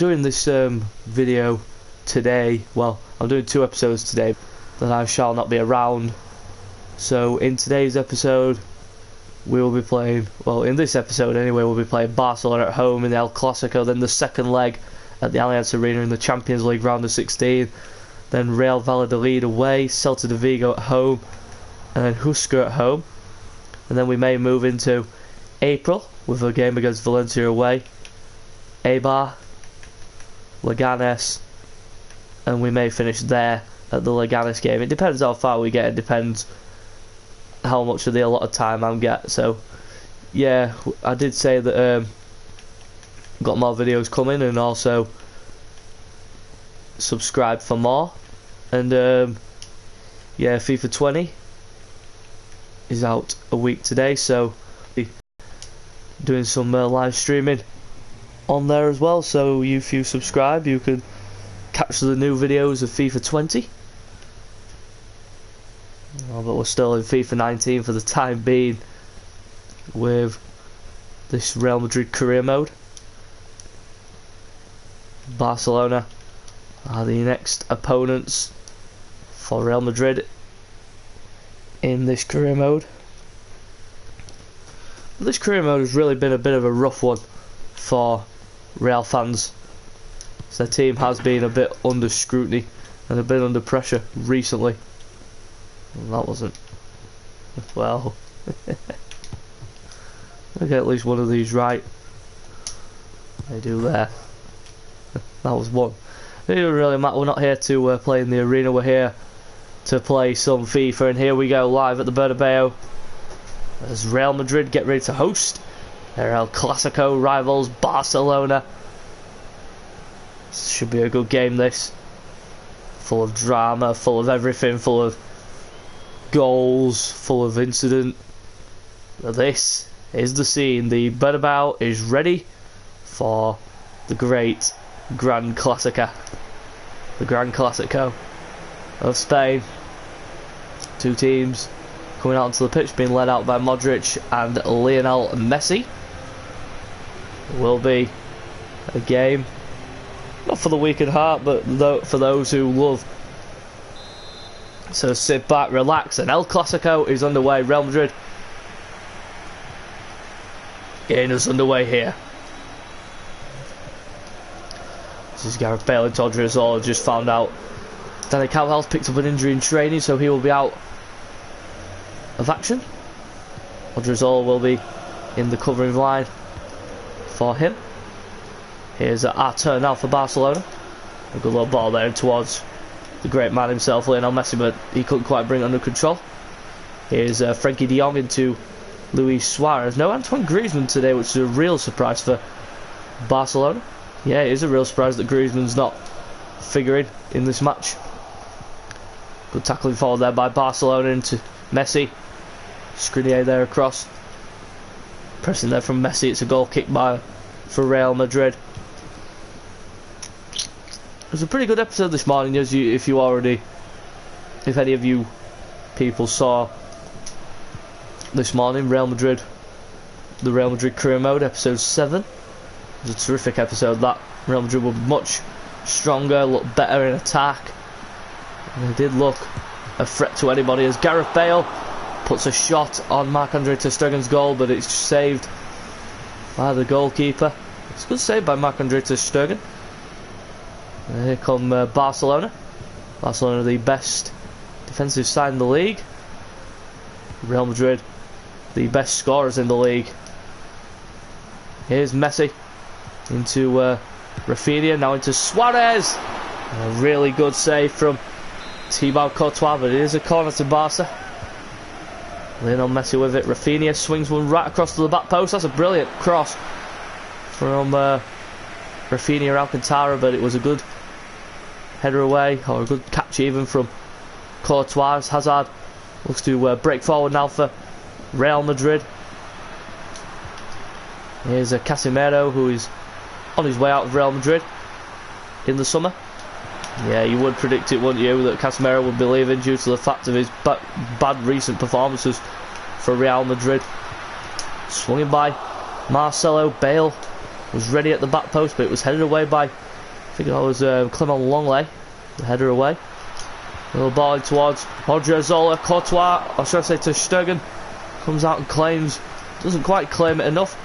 Doing this video today. Well, I'm doing 2 episodes today that I shall not be around. So in today's episode we will be playing, well, in this episode anyway, we'll be playing Barcelona at home in the El Clasico, then the second leg at the Allianz Arena in the Champions League round of 16, then Real Valladolid away, Celta de Vigo at home, and then Huesca at home. And then we may move into April with a game against Valencia away, Eibar, Leganes, and we may finish there at the Leganes game. It depends how far we get, it depends how much of the allotted time I get. So yeah, I did say that got more videos coming, and also subscribe for more. And yeah, FIFA 20 is out a week today, so doing some live streaming on there as well, so if you subscribe you can catch the new videos of FIFA 20. But we're still in FIFA 19 for the time being with this Real Madrid career mode. Barcelona are the next opponents for Real Madrid in this career mode. This career mode has really been a bit of a rough one for Real fans. So their team has been a bit under scrutiny and a bit under pressure recently. And that wasn't well. I get at least one of these right. They do there. That was one. It doesn't really matter. We're not here to play in the arena. We're here to play some FIFA. And here we go, live at the Bernabeu, as Real Madrid get ready to host their El Clasico rivals Barcelona. This should be a good game, this. Full of drama, full of everything, full of goals, full of incident. This is the scene. The Bernabeu is ready for the great Grand Clasica. The Grand Clasico of Spain. 2 teams coming out onto the pitch, being led out by Modric and Lionel Messi. It will be a game not for the weak at heart, but for those who love. So sit back, relax, and El Clasico is underway. Real Madrid getting us underway here. This is Gareth Bale and Odriozola. Just found out Dani Carvajal's picked up an injury in training, so he will be out of action. Odriozola will be in the covering line for him. Here's our turn now for Barcelona. A good little ball there towards the great man himself, Lionel Messi, but he couldn't quite bring it under control. Here's Frenkie de Jong into Luis Suarez. No Antoine Griezmann today, which is a real surprise for Barcelona. Yeah, it is a real surprise that Griezmann's not figuring in this match. Good tackling forward there by Barcelona into Messi. Skriniar there across. Pressing there from Messi. It's a goal kick for Real Madrid. It was a pretty good episode this morning, if any of you people saw this morning, the Real Madrid career mode, episode 7. It was a terrific episode that. Real Madrid were much stronger, looked better in attack, and they did look a threat to anybody, as Gareth Bale puts a shot on Marc-Andre ter Stegen's goal, but it's saved by the goalkeeper. It's a good save by Marc-Andre ter Stegen. And here come Barcelona. Barcelona are the best defensive side in the league. Real Madrid, the best scorers in the league. Here's Messi into Rafinha, now into Suarez. And a really good save from Thibaut Courtois, but it is a corner to Barca. Lionel Messi with it. Rafinha swings one right across to the back post. That's a brilliant cross from Rafinha Alcantara, but it was a good header away, or a good catch even from Courtois. Hazard looks to break forward now for Real Madrid. Here's Casemiro, who is on his way out of Real Madrid in the summer. Yeah, you would predict it, wouldn't you, that Casemiro would be leaving due to the fact of his bad recent performances for Real Madrid. Swung in by Marcelo. Bale was ready at the back post, but it was headed away by think that was Clement Longley, the header away. Little ball in towards Odriozola, Courtois, or should I say Ter Stegen, comes out and claims, doesn't quite claim it enough.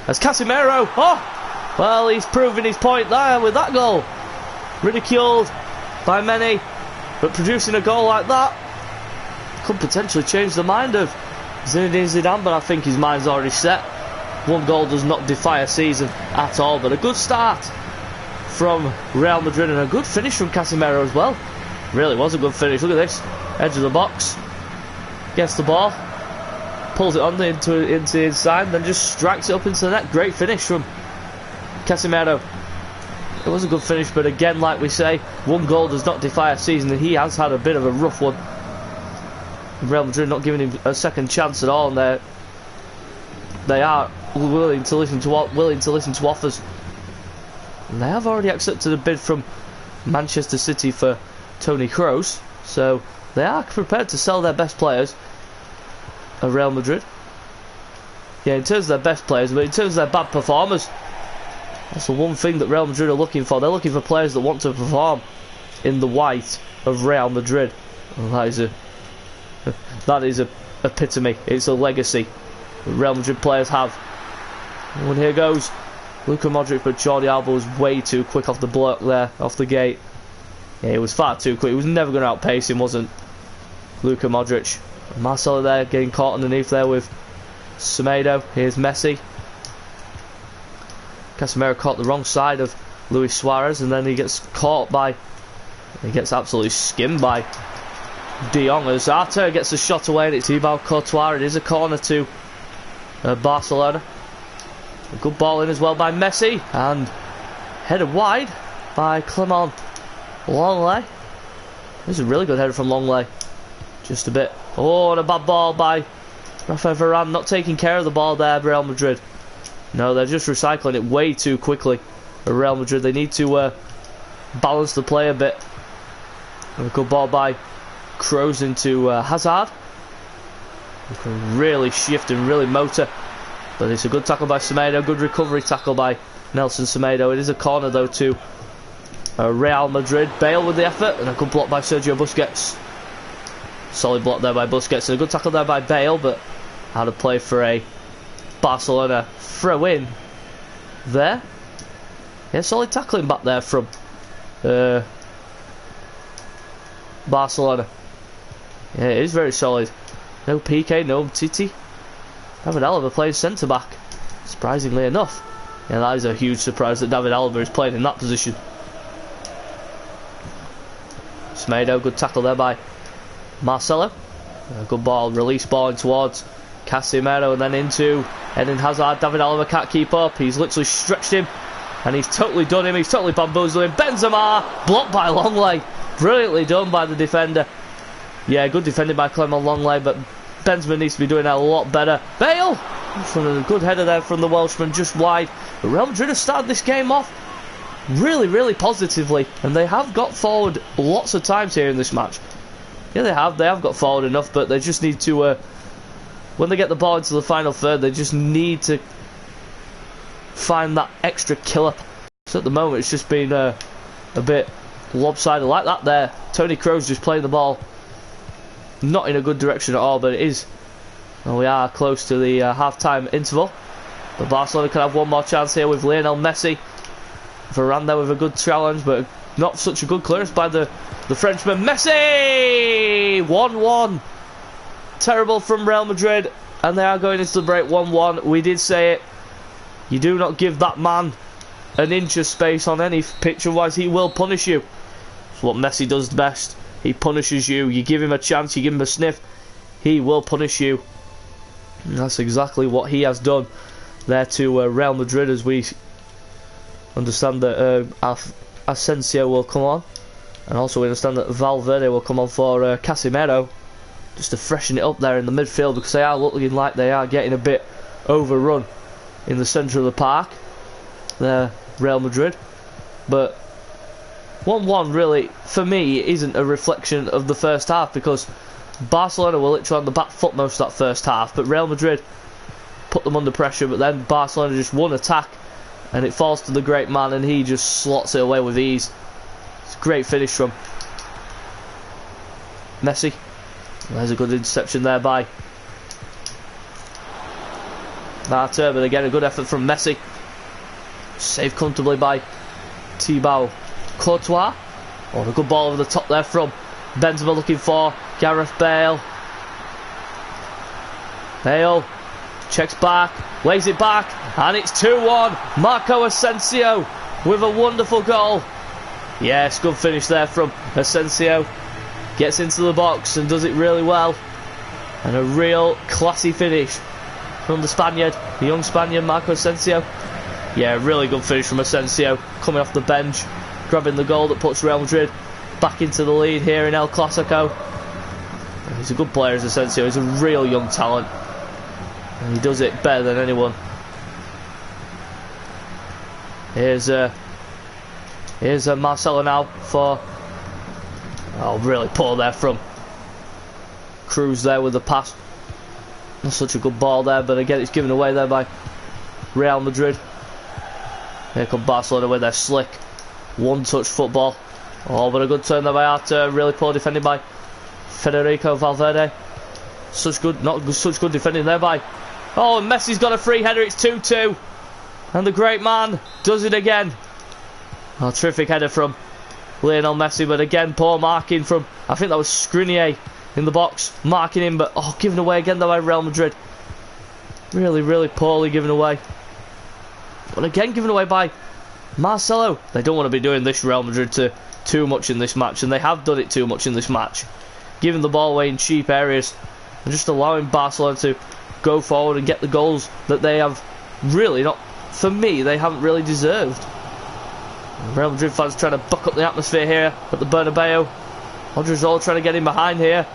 As Casemiro, oh! Well, he's proving his point there with that goal. Ridiculed by many, but producing a goal like that could potentially change the mind of Zinedine Zidane, but I think his mind's already set. One goal does not defy a season at all, but a good start from Real Madrid and a good finish from Casemiro as well. Really was a good finish. Look at this, edge of the box, gets the ball, pulls it on into inside, then just strikes it up into the net. Great finish from Casemiro. It was a good finish, but again, like we say, one goal does not defy a season, and he has had a bit of a rough one. Real Madrid not giving him a second chance at all, and they are willing to listen to offers. And they have already accepted a bid from Manchester City for Toni Kroos, so they are prepared to sell their best players at Real Madrid. Yeah, in terms of their best players, but in terms of their bad performers, that's the one thing that Real Madrid are looking for. They're looking for players that want to perform in the white of Real Madrid. Well, that is a epitome. It's a legacy that Real Madrid players have. And here goes Luka Modric, but Jordi Alba was way too quick off the block there, off the gate. Yeah, he was far too quick. He was never going to outpace him, wasn't Luka Modric. Marcelo there getting caught underneath there with Semedo. Here's Messi. Casemiro caught the wrong side of Luis Suarez, and then he gets absolutely skimmed by De Jong as Arthur gets a shot away, and it's Thibaut Courtois. It is a corner to Barcelona. A good ball in as well by Messi, and headed wide by Clement Longley. This is a really good header from Longley. Just a bit. Oh, and a bad ball by Rafael Varane, not taking care of the ball there, Real Madrid. No, they're just recycling it way too quickly. Real Madrid, they need to balance the play a bit. And a good ball by Kroos into Hazard. He can really shift and really motor. But it's a good tackle by Semedo, good recovery tackle by Nelson Semedo. It is a corner though to Real Madrid. Bale with the effort, and a good block by Sergio Busquets. Solid block there by Busquets, and a good tackle there by Bale, but out of play for a Barcelona throw in there. Yeah, solid tackling back there from Barcelona. Yeah, it is very solid. No PK, no Titi. David Alaba plays centre back, surprisingly enough. Yeah, that is a huge surprise that David Alaba is playing in that position. Semedo, good tackle there by Marcelo. A good ball, release ball in towards Casemiro, and then into Eden Hazard. David Alaba can't keep up. He's literally stretched him, and he's totally done him. He's totally bamboozled him. Benzema, blocked by Longley. Brilliantly done by the defender. Yeah, good defending by Clement Longley, but Benzema needs to be doing that a lot better. Bale! From a good header there from the Welshman, just wide. But Real Madrid have started this game off really, really positively, and they have got forward lots of times here in this match. Yeah, they have got forward enough, but they just need to, when they get the ball into the final third, they just need to find that extra killer. So at the moment, it's just been a bit lopsided like that there. Toni Kroos just playing the ball not in a good direction at all, but it is. And we are close to the half-time interval. But Barcelona can have one more chance here with Lionel Messi. Varane there with a good challenge, but not such a good clearance by the Frenchman. Messi! 1-1. Terrible from Real Madrid, and they are going into the break 1-1. We did say it. You do not give that man an inch of space on any pitch, otherwise he will punish you. It's what Messi does best. He punishes you. You give him a chance, you give him a sniff, he will punish you. And that's exactly what he has done there to Real Madrid, as we understand that Asensio will come on, and also we understand that Valverde will come on for Casemiro, just to freshen it up there in the midfield, because they are looking like they are getting a bit overrun in the centre of the park there, Real Madrid. But 1-1 really, for me, isn't a reflection of the first half, because Barcelona were literally on the back foot most of that first half, but Real Madrid put them under pressure, but then Barcelona just one attack and it falls to the great man, and he just slots it away with ease. It's a great finish from Messi. There's a good interception there by Arthur, but again a good effort from Messi. Saved comfortably by Thibaut Courtois. Oh, a good ball over the top there from Benzema, looking for Gareth Bale. Bale checks back, lays it back, and it's 2-1. Marco Asensio with a wonderful goal. Yes, good finish there from Asensio. Gets into the box and does it really well. And a real classy finish from the Spaniard, the young Spaniard, Marco Asensio. Yeah, really good finish from Asensio, coming off the bench, grabbing the goal that puts Real Madrid back into the lead here in El Clasico. He's a good player, as Asensio. He's a real young talent, and he does it better than anyone. Here's Marcelo now for... Oh, really poor there from Cruz there with the pass. Not such a good ball there, but again it's given away there by Real Madrid. Here come Barcelona with their slick one-touch football. Oh, but a good turn there by Arthur. Really poor defending by Federico Valverde. Such good defending there by... Oh, and Messi's got a free header. It's 2-2. And the great man does it again. Oh, terrific header from Lionel Messi, but again poor marking from, I think that was Skriniar in the box, marking him, but given away again though by Real Madrid. Really poorly given away. But again given away by Marcelo. They don't want to be doing this, Real Madrid, too much in this match, and they have done it too much in this match, giving the ball away in cheap areas and just allowing Barcelona to go forward and get the goals that they have really not, for me, they haven't really deserved. Real Madrid fans trying to buck up the atmosphere here at the Bernabeu. Odriozola trying to get in behind here.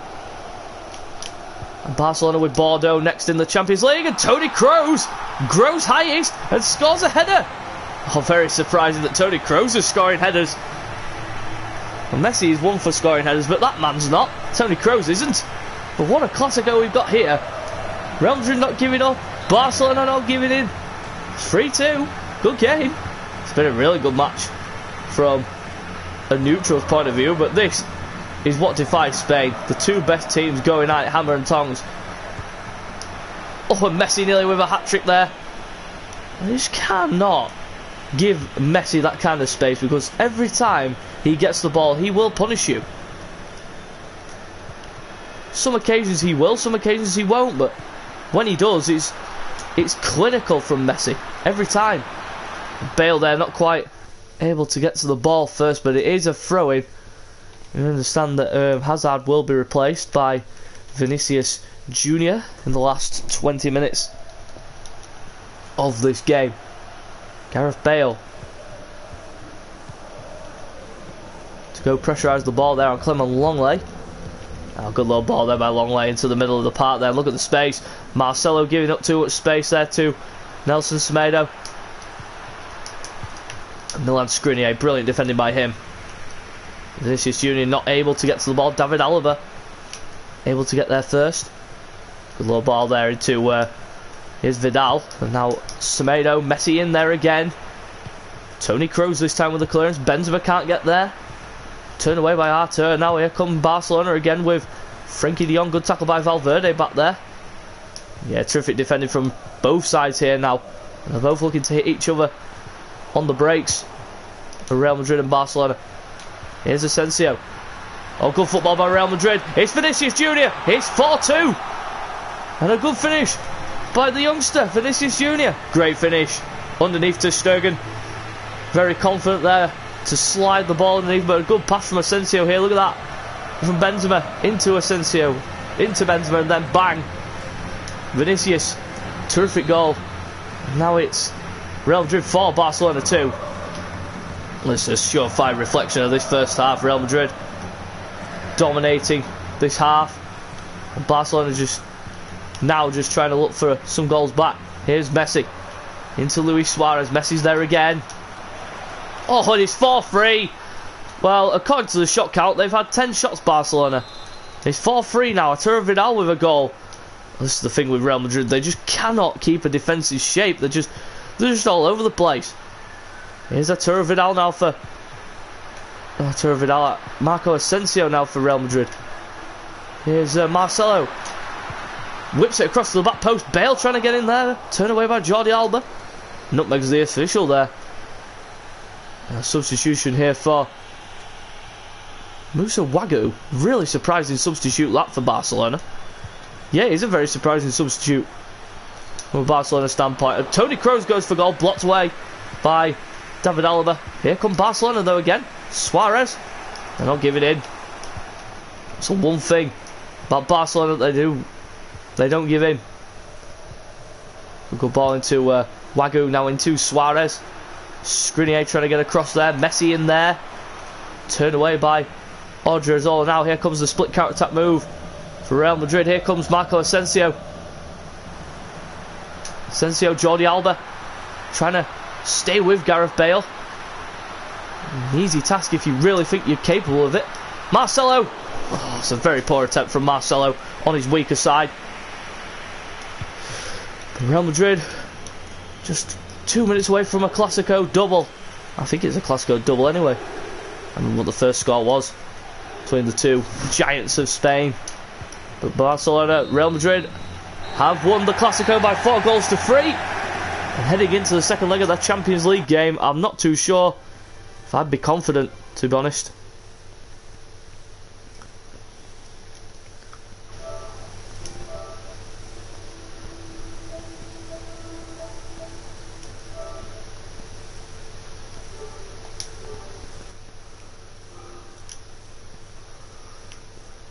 And Barcelona with Bordeaux next in the Champions League. And Toni Kroos grows highest and scores a header. Oh, very surprising that Toni Kroos is scoring headers. Well, Messi is one for scoring headers, but that man's not. Toni Kroos isn't. But what a Clasico we've got here. Real Madrid not giving up. Barcelona not giving in. It's 3-2. Good game. It's been a really good match from a neutral's point of view, but this is what defines Spain. The two best teams going at it, hammer and tongs. Oh, and Messi nearly with a hat-trick there. I just cannot give Messi that kind of space, because every time he gets the ball, he will punish you. Some occasions he will, some occasions he won't, but when he does, it's clinical from Messi every time. Bale there not quite able to get to the ball first, but it is a throw-in. You understand that Hazard will be replaced by Vinicius Junior in the last 20 minutes of this game. Gareth Bale to go pressurise the ball there on Clement Longley. Oh, good little ball there by Longley into the middle of the park there. Look at the space. Marcelo giving up too much space there to Nelson Semedo. Milan Skriniar, brilliant defending by him. Vinicius Junior not able to get to the ball. David Alaba able to get there first. Good little ball there into here's Vidal, and now Semedo. Messi in there again. Toni Kroos this time with the clearance. Benzema can't get there. Turned away by Arthur. Now here come Barcelona again with Frenkie de Jong. Good tackle by Valverde back there. Yeah, terrific defending from both sides here now. They're both looking to hit each other on the breaks for Real Madrid and Barcelona. Here's Asensio. Oh, good football by Real Madrid. It's Vinicius Junior. It's 4-2. And a good finish by the youngster, Vinicius Junior. Great finish underneath to Sturgeon. Very confident there to slide the ball underneath, but a good pass from Asensio here. Look at that. From Benzema into Asensio, into Benzema, and then bang. Vinicius. Terrific goal. Now it's Real Madrid 4, Barcelona 2. This is a surefire reflection of this first half. Real Madrid dominating this half, and Barcelona just trying to look for some goals back. Here's Messi into Luis Suarez. Messi's there again. Oh, and it's 4-3. Well, according to the shot count, they've had 10 shots, Barcelona. It's 4-3 now. Arturo Vidal with a goal. This is the thing with Real Madrid. They just cannot keep a defensive shape. They're just all over the place. Here's Arturo Vidal now for... Arturo Vidal. Marco Asensio now for Real Madrid. Here's Marcelo. Whips it across to the back post. Bale trying to get in there. Turned away by Jordi Alba. Nutmeg's the official there. A substitution here for Musa Wagu. Really surprising substitute that for Barcelona. Yeah, he's a very surprising substitute from a Barcelona standpoint. Toni Kroos goes for goal, blocked away by David Alaba. Here come Barcelona though again. Suarez. They're not giving in. It's the one thing about Barcelona that they do. They don't give in. Good ball into Wagu, now into Suarez. Skriniar trying to get across there. Messi in there. Turned away by Odriozola. Now here comes the split counter-attack move for Real Madrid. Here comes Marco Asensio. Asensio, Jordi Alba trying to stay with Gareth Bale. An easy task if you really think you're capable of it. Marcelo. Oh, it's a very poor attempt from Marcelo on his weaker side. Real Madrid just 2 minutes away from a Clasico double. I think it's a Clasico double anyway. I don't know what the first score was between the two giants of Spain. But Barcelona, Real Madrid have won the Clasico by 4-3. And heading into the second leg of the Champions League game, I'm not too sure if I'd be confident, to be honest.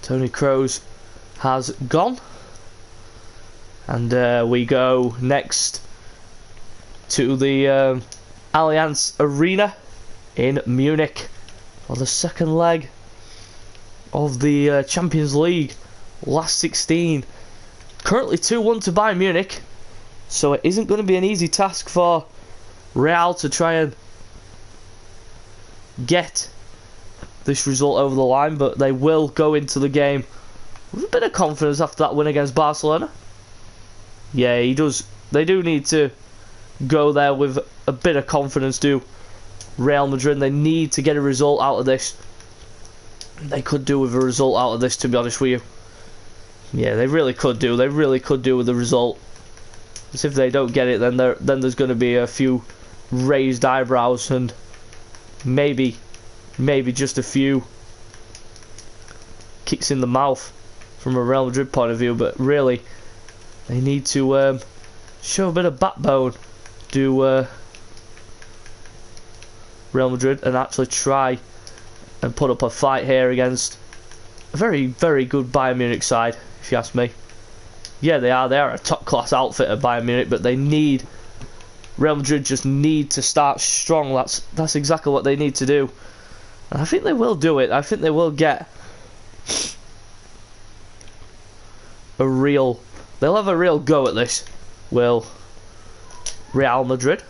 Toni Kroos has gone, and we go next to the Allianz Arena in Munich for the second leg of the Champions League last 16. Currently 2-1 to Bayern Munich, so it isn't going to be an easy task for Real to try and get this result over the line, but they will go into the game with a bit of confidence after that win against Barcelona. Yeah, they do need to go there with a bit of confidence, do Real Madrid. They need to get a result out of this. They could do with a result out of this, to be honest with you. Yeah, they really could do. They really could do with the result. Because if they don't get it, then there's going to be a few raised eyebrows and maybe just a few kicks in the mouth from a Real Madrid point of view. But really, they need to show a bit of backbone, do Real Madrid, and actually try and put up a fight here against a very, very good Bayern Munich side, if you ask me. Yeah, they are a top class outfit at Bayern Munich, but Real Madrid just need to start strong. That's exactly what they need to do. And I think they will do it. I think they will get they'll have a real go at this. Will Real Madrid?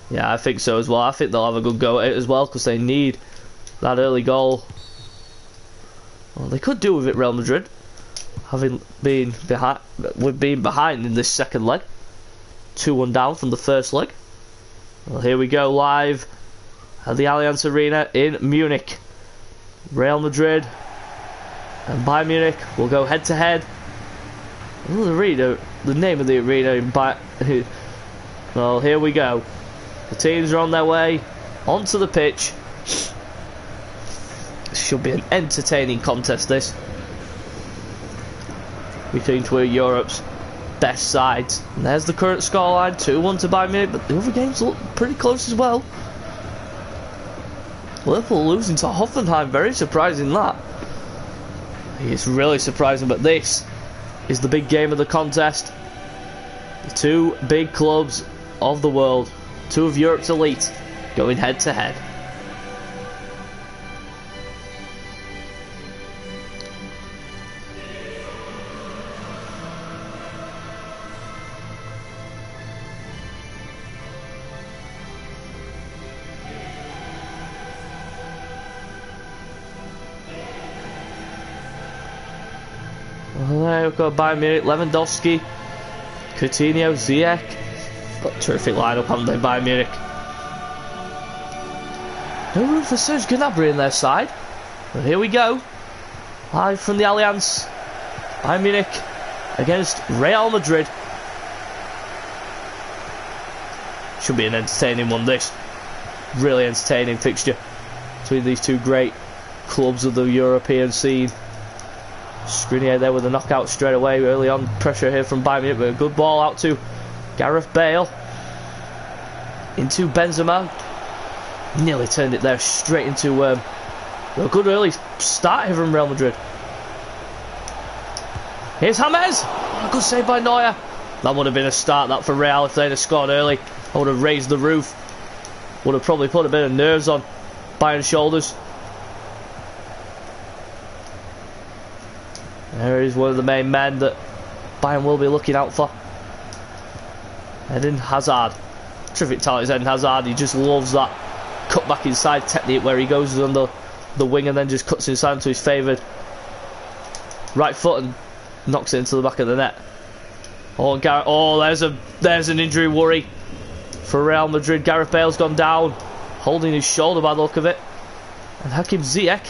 Yeah, I think so as well. I think they'll have a good go at it as well, because they need that early goal. Well, they could do with it, Real Madrid, having been behind in this second leg. 2-1 down from the first leg. Well, here we go live at the Allianz Arena in Munich. Real Madrid and Bayern Munich will go head to head. The name of the arena well, here we go. The teams are on their way onto the pitch. This should be an entertaining contest, this, between two of Europe's best sides. And there's the current scoreline, 2-1 to Bayern Munich, but the other games look pretty close as well. Liverpool losing to Hoffenheim, very surprising that. It's really surprising, but this is the big game of the contest. The two big clubs of the world, two of Europe's elite, going head to head. We've got Bayern Munich, Lewandowski, Coutinho, Ziyech. Got a terrific lineup, haven't they, Bayern Munich? No room for Serge Gnabry in their side. But here we go. Live from the Allianz. Bayern Munich against Real Madrid. Should be an entertaining one, this. Really entertaining fixture between these two great clubs of the European scene. Skriniar there with a knockout straight away early on. Pressure here from Bayern Munich, but a good ball out to Gareth Bale. Into Benzema. Nearly turned it there straight into a good early start here from Real Madrid. Here's James. A good save by Neuer. That would have been a start that for Real if they'd have scored early. I would have raised the roof. Would have probably put a bit of nerves on Bayern's shoulders. There is one of the main men that Bayern will be looking out for. Eden Hazard. Terrific talent is Eden Hazard. He just loves that cut back inside technique where he goes on the wing and then just cuts inside into his favoured right foot and knocks it into the back of the net. There's an injury worry for Real Madrid. Gareth Bale's gone down, holding his shoulder by the look of it. And Hakim Ziyech.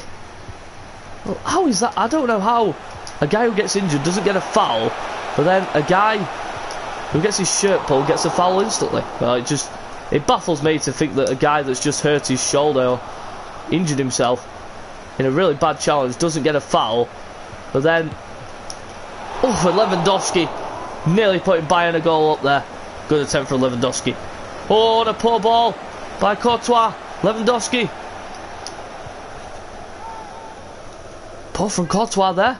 Well, how is that? I don't know how a guy who gets injured doesn't get a foul, but then a guy who gets his shirt pulled gets a foul instantly. Well, it baffles me to think that a guy that's just hurt his shoulder or injured himself in a really bad challenge doesn't get a foul. But then, for Lewandowski, nearly putting Bayern a goal up there. Good attempt for Lewandowski. Oh, and a poor ball by Courtois. Lewandowski. Poor from Courtois there.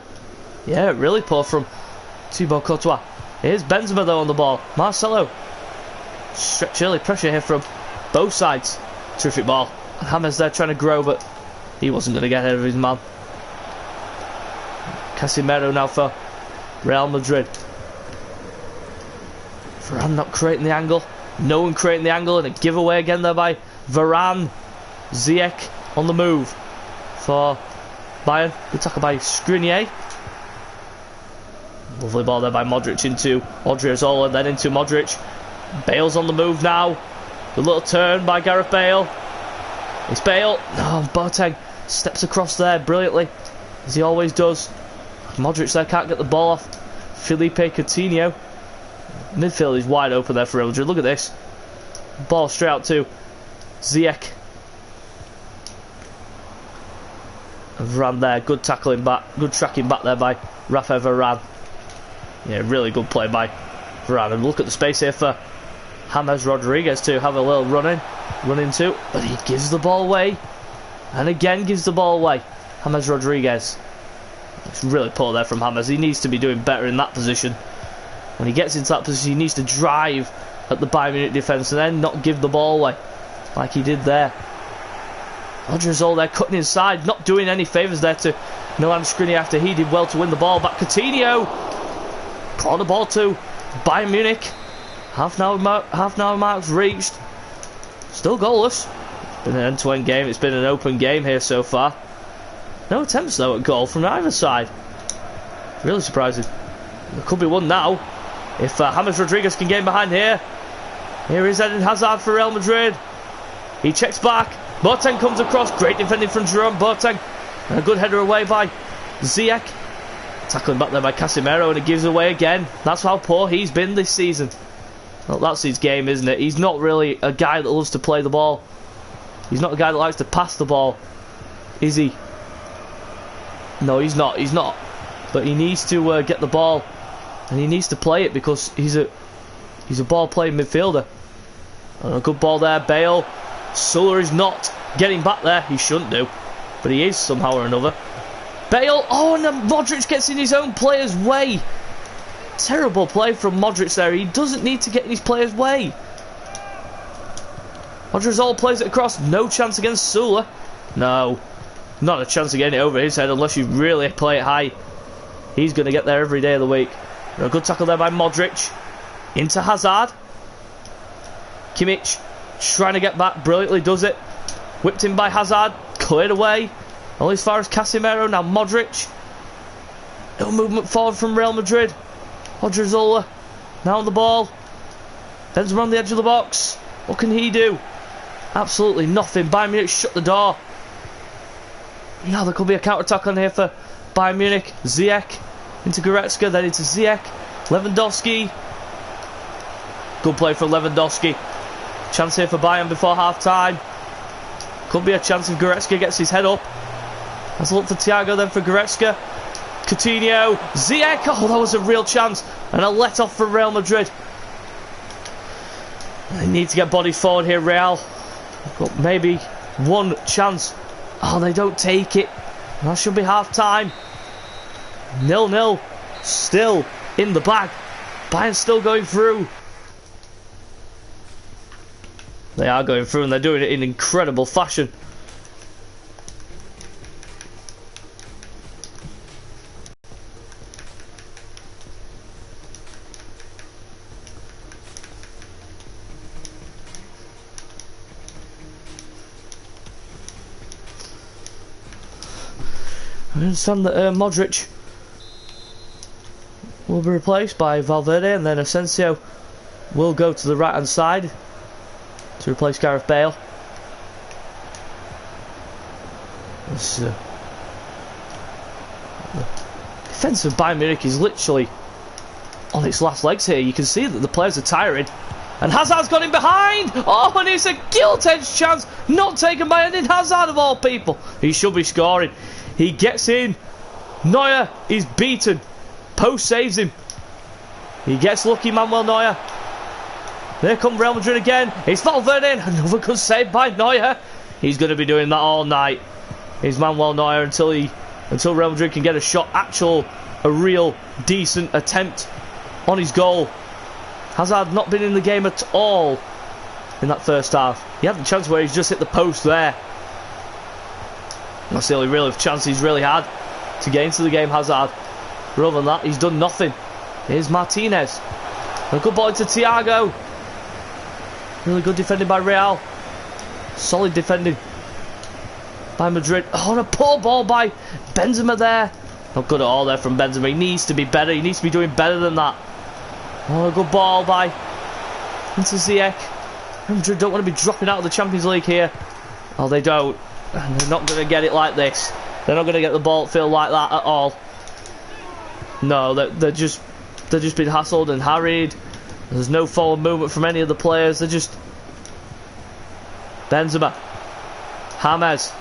Yeah, really poor from Thibaut Courtois. Here's Benzema though on the ball. Marcelo. Stretch early pressure here from both sides. Terrific ball. James there trying to grow, but he wasn't going to get ahead of his man. Casemiro now for Real Madrid. Varane not creating the angle. No one creating the angle, and a giveaway again there by Varane. Ziyech on the move for Bayern. Good tackle by Skriniar. Lovely ball there by Modric into Odriozola, then into Modric. Bale's on the move now. The little turn by Gareth Bale. It's Bale. Boateng steps across there brilliantly, as he always does. Modric there can't get the ball off Felipe Coutinho. Midfield is wide open there for Real Madrid. Look at this. Ball straight out to Ziyech. Varane there. Good tackling back. Good tracking back there by Rafa Varane. Yeah, really good play by Varane. And look at the space here for James Rodriguez to have a little run into. But he gives the ball away. And again gives the ball away. James Rodriguez. It's really poor there from James. He needs to be doing better in that position. When he gets into that position, he needs to drive at the Bayern Munich defence and then not give the ball away like he did there. Odriozola there cutting inside, not doing any favours there to Milan Skriniar after he did well to win the ball. Back Coutinho. Corner ball to Bayern Munich. Half an hour marks reached. Still goalless. It's been an end-to-end game. It's been an open game here so far. No attempts though at goal from either side. Really surprising. There could be one now if James Rodriguez can get behind here. Here is Eden Hazard for Real Madrid. He checks back. Boateng comes across. Great defending from Jerome Boateng. And a good header away by Ziyech. Tackling back there by Casemiro, and it gives away again. That's how poor he's been this season. Well, that's his game, isn't it? He's not really a guy that loves to play the ball. He's not a guy that likes to pass the ball, is he? No, he's not. He's not. But he needs to get the ball, and he needs to play it because he's a ball-playing midfielder. And a good ball there, Bale. Suller is not getting back there. He shouldn't do, but he is somehow or another. Bale, and then Modric gets in his own player's way. Terrible play from Modric there. He doesn't need to get in his player's way. Odriozola plays it across. No chance against Suller. No, not a chance of getting it over his head unless you really play it high. He's going to get there every day of the week. A good tackle there by Modric. Into Hazard. Kimmich trying to get back. Brilliantly does it. Whipped in by Hazard. Cleared away. Only as far as Casemiro. Now Modric. No movement forward from Real Madrid. Odriozola now on the ball. Benzema on the edge of the box. What can he do? Absolutely nothing. Bayern Munich shut the door. Now there could be a counter-attack on here for Bayern Munich. Ziyech into Goretzka, then into Ziyech. Lewandowski. Good play from Lewandowski. Chance here for Bayern before half-time. Could be a chance if Goretzka gets his head up. Let's look for Thiago, then for Goretzka. Coutinho. Ziyech. Oh, that was a real chance. And a let-off for Real Madrid. They need to get bodies forward here, Real. Got maybe one chance. Oh, they don't take it. That should be half-time. 0-0. Still in the bag. Bayern still going through. They are going through and they're doing it in incredible fashion. I understand that Modric will be replaced by Valverde, and then Asensio will go to the right hand side to replace Gareth Bale. This, the defence of Bayern Munich is literally on its last legs here. You can see that the players are tiring. And Hazard's got him behind! Oh, and it's a gilt-edged chance, not taken by Eden Hazard of all people. He should be scoring. He gets in. Neuer is beaten. Post saves him. He gets lucky, Manuel Neuer. There come Real Madrid again. It's Valverde. Another good save by Neuer. He's going to be doing that all night. He's Manuel Neuer until Real Madrid can get a shot. A real decent attempt on his goal. Hazard not been in the game at all in that first half. He had the chance where he's just hit the post there. That's the only real chance he's really had to get into the game, Hazard. But other than that, he's done nothing. Here's Martinez. A good ball into Thiago. Really good defending by Real. Solid defending by Madrid. Oh, and a poor ball by Benzema there. Not good at all there from Benzema. He needs to be better. He needs to be doing better than that. Oh, a good ball by into Ziyech. Madrid don't want to be dropping out of the Champions League here. Oh, they don't. And they're not going to get it like this. They're not going to get the ball feel like that at all. No, they're just being hassled and harried. There's no forward movement from any of the players. They're just... Benzema. James.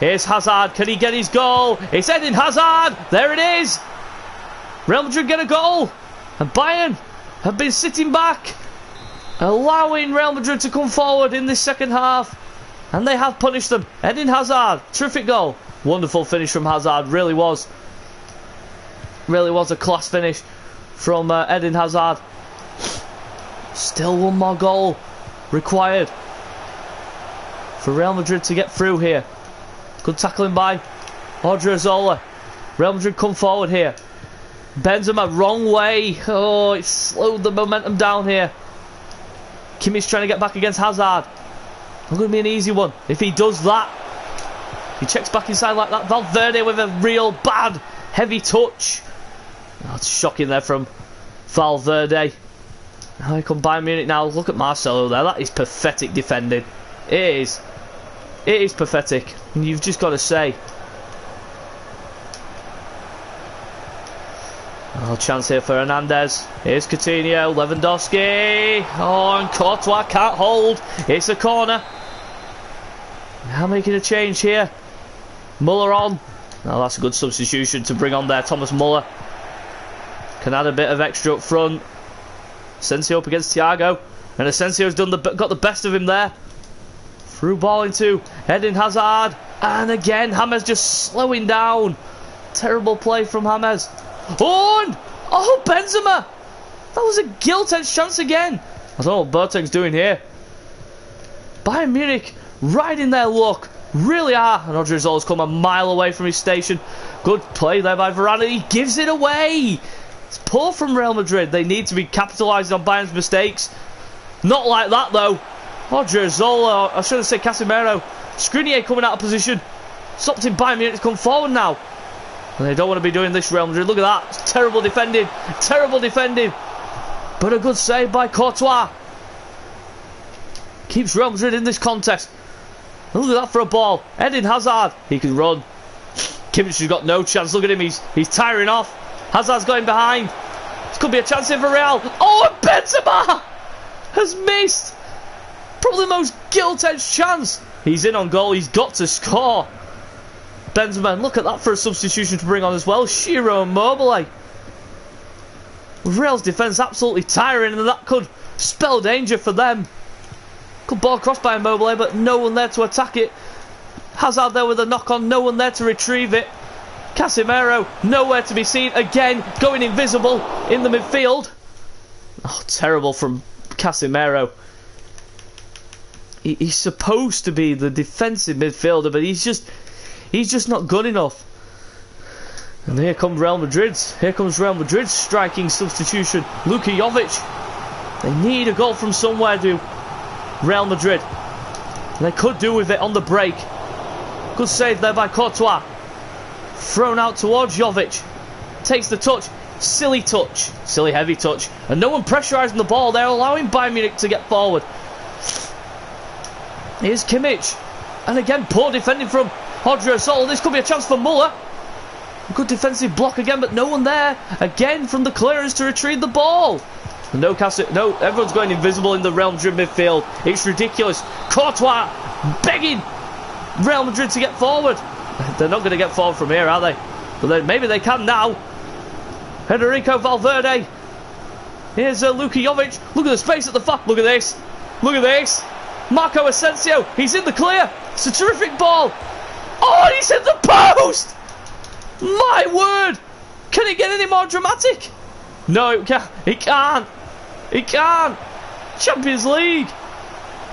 Here's Hazard. Can he get his goal? It's Eden Hazard. There it is. Real Madrid get a goal. And Bayern have been sitting back, allowing Real Madrid to come forward in this second half. And they have punished them. Eden Hazard. Terrific goal. Wonderful finish from Hazard. Really was. Really was a class finish from Eden Hazard. Still one more goal required for Real Madrid to get through here. Good tackling by Odriozola. Real Madrid come forward here. Benzema, wrong way. Oh, it slowed the momentum down here. Kimmich's trying to get back against Hazard. Not going to be an easy one. If he does that, he checks back inside like that. Valverde with a real bad, heavy touch. Oh, it's shocking there from Valverde. Now he come Bayern Munich now. Look at Marcelo there. That is pathetic defending. It is. It is pathetic. And you've just got to say. Oh, chance here for Hernandez. Here's Coutinho. Lewandowski. Oh, and Courtois can't hold. It's a corner. Now making a change here. Muller on. Now that's a good substitution to bring on there. Thomas Muller can add a bit of extra up front. Asensio up against Thiago. And Asensio's got the best of him there. Through ball into Eden Hazard. And again, James just slowing down. Terrible play from James. Oh, Benzema! That was a gilt-edged chance again. I don't know what Boateng's doing here. Bayern Munich riding their luck. Really are. And Odriozola's come a mile away from his station. Good play there by Varane. He gives it away. It's poor from Real Madrid. They need to be capitalising on Bayern's mistakes. Not like that though. Odriozola, I should have said Casemiro. Skriniar coming out of position. Stopped in Bayern Munich to come forward now. And they don't want to be doing this, Real Madrid. Look at that. It's terrible defending. Terrible defending. But a good save by Courtois. keeps Real Madrid in this contest. Look at that for a ball. Eden Hazard. He can run. Kimmich has got no chance. Look at him. He's tiring off. Hazard's going behind. This could be a chance here for Real. Oh, and Benzema has missed. Probably the most gilt-edged chance. He's in on goal. He's got to score. Benzema, look at that for a substitution to bring on as well. Shiro Immobile. Real's defence absolutely tiring, and that could spell danger for them. Good ball crossed by Immobile, but no one there to attack it. Hazard there with a knock on, no one there to retrieve it. Casemiro, nowhere to be seen. Again, going invisible in the midfield. Oh, terrible from Casemiro. He's supposed to be the defensive midfielder, but he's just not good enough. And here comes Real Madrid's. Here comes Real Madrid's striking substitution. Luka Jovic. They need a goal from somewhere, do Real Madrid. And they could do with it on the break. Good save there by Courtois. Thrown out towards Jovic. Takes the touch. Silly touch. Silly heavy touch. And no one pressurising the ball. They're allowing Bayern Munich to get forward. Here's Kimmich. And again, poor defending from Odriozola. This could be a chance for Muller. Good defensive block again, but no one there. Again from the clearance to retrieve the ball. No, everyone's going invisible in the Real Madrid midfield. It's ridiculous. Courtois begging Real Madrid to get forward. They're not going to get forward from here, are they? But then maybe they can now. Federico Valverde. Here's Luka Jovic. Look at the space at the far. Look at this. Look at this. Marco Asensio. He's in the clear. It's a terrific ball. Oh, he's hit the post. My word. Can it get any more dramatic? No, it can't. It can't. It can't. Champions League.